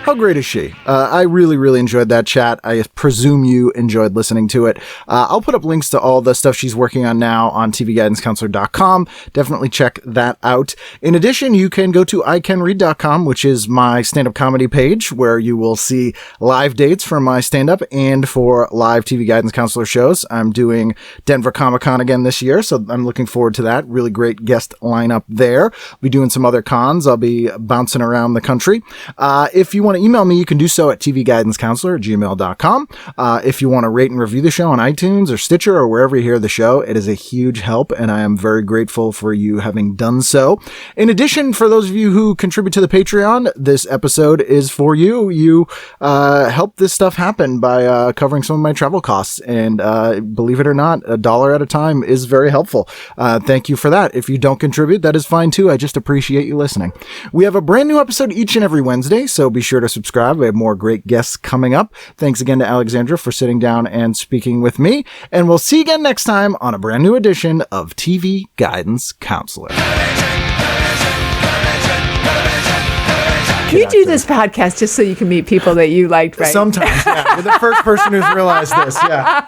How great is she? I really, really enjoyed that chat. I presume you enjoyed listening to it. I'll put up links to all the stuff she's working on now on tvguidancecounselor.com. Definitely check that out. In addition, you can go to icanread.com, which is my stand-up comedy page, where you will see live dates for my stand-up and for live TV Guidance Counselor shows. I'm doing Denver Comic-Con again this year, so I'm looking forward to that. Really great guest lineup there. I'll be doing some other cons. I'll be bouncing around the country. If you want to email me, you can do so at tvguidancecounselor@gmail.com. If you want to rate and review the show on iTunes or Stitcher or wherever you hear the show, it is a huge help, and I am very grateful for you having done so. In addition, for those of you who contribute to the Patreon, this episode is for you. You help this stuff happen by covering some of my travel costs, and believe it or not, $1 at a time is very helpful. Thank you for that. If you don't contribute, that is fine too. I just appreciate you listening. We have a brand new episode each and every Wednesday, so be sure to subscribe. We have more great guests coming up. Thanks again to Alexandra for sitting down and speaking with me, and we'll see you again next time on a brand new edition of TV Guidance Counselor. You do this podcast just so you can meet people that you liked, right? Sometimes, yeah. You're the first person who's realized this, yeah.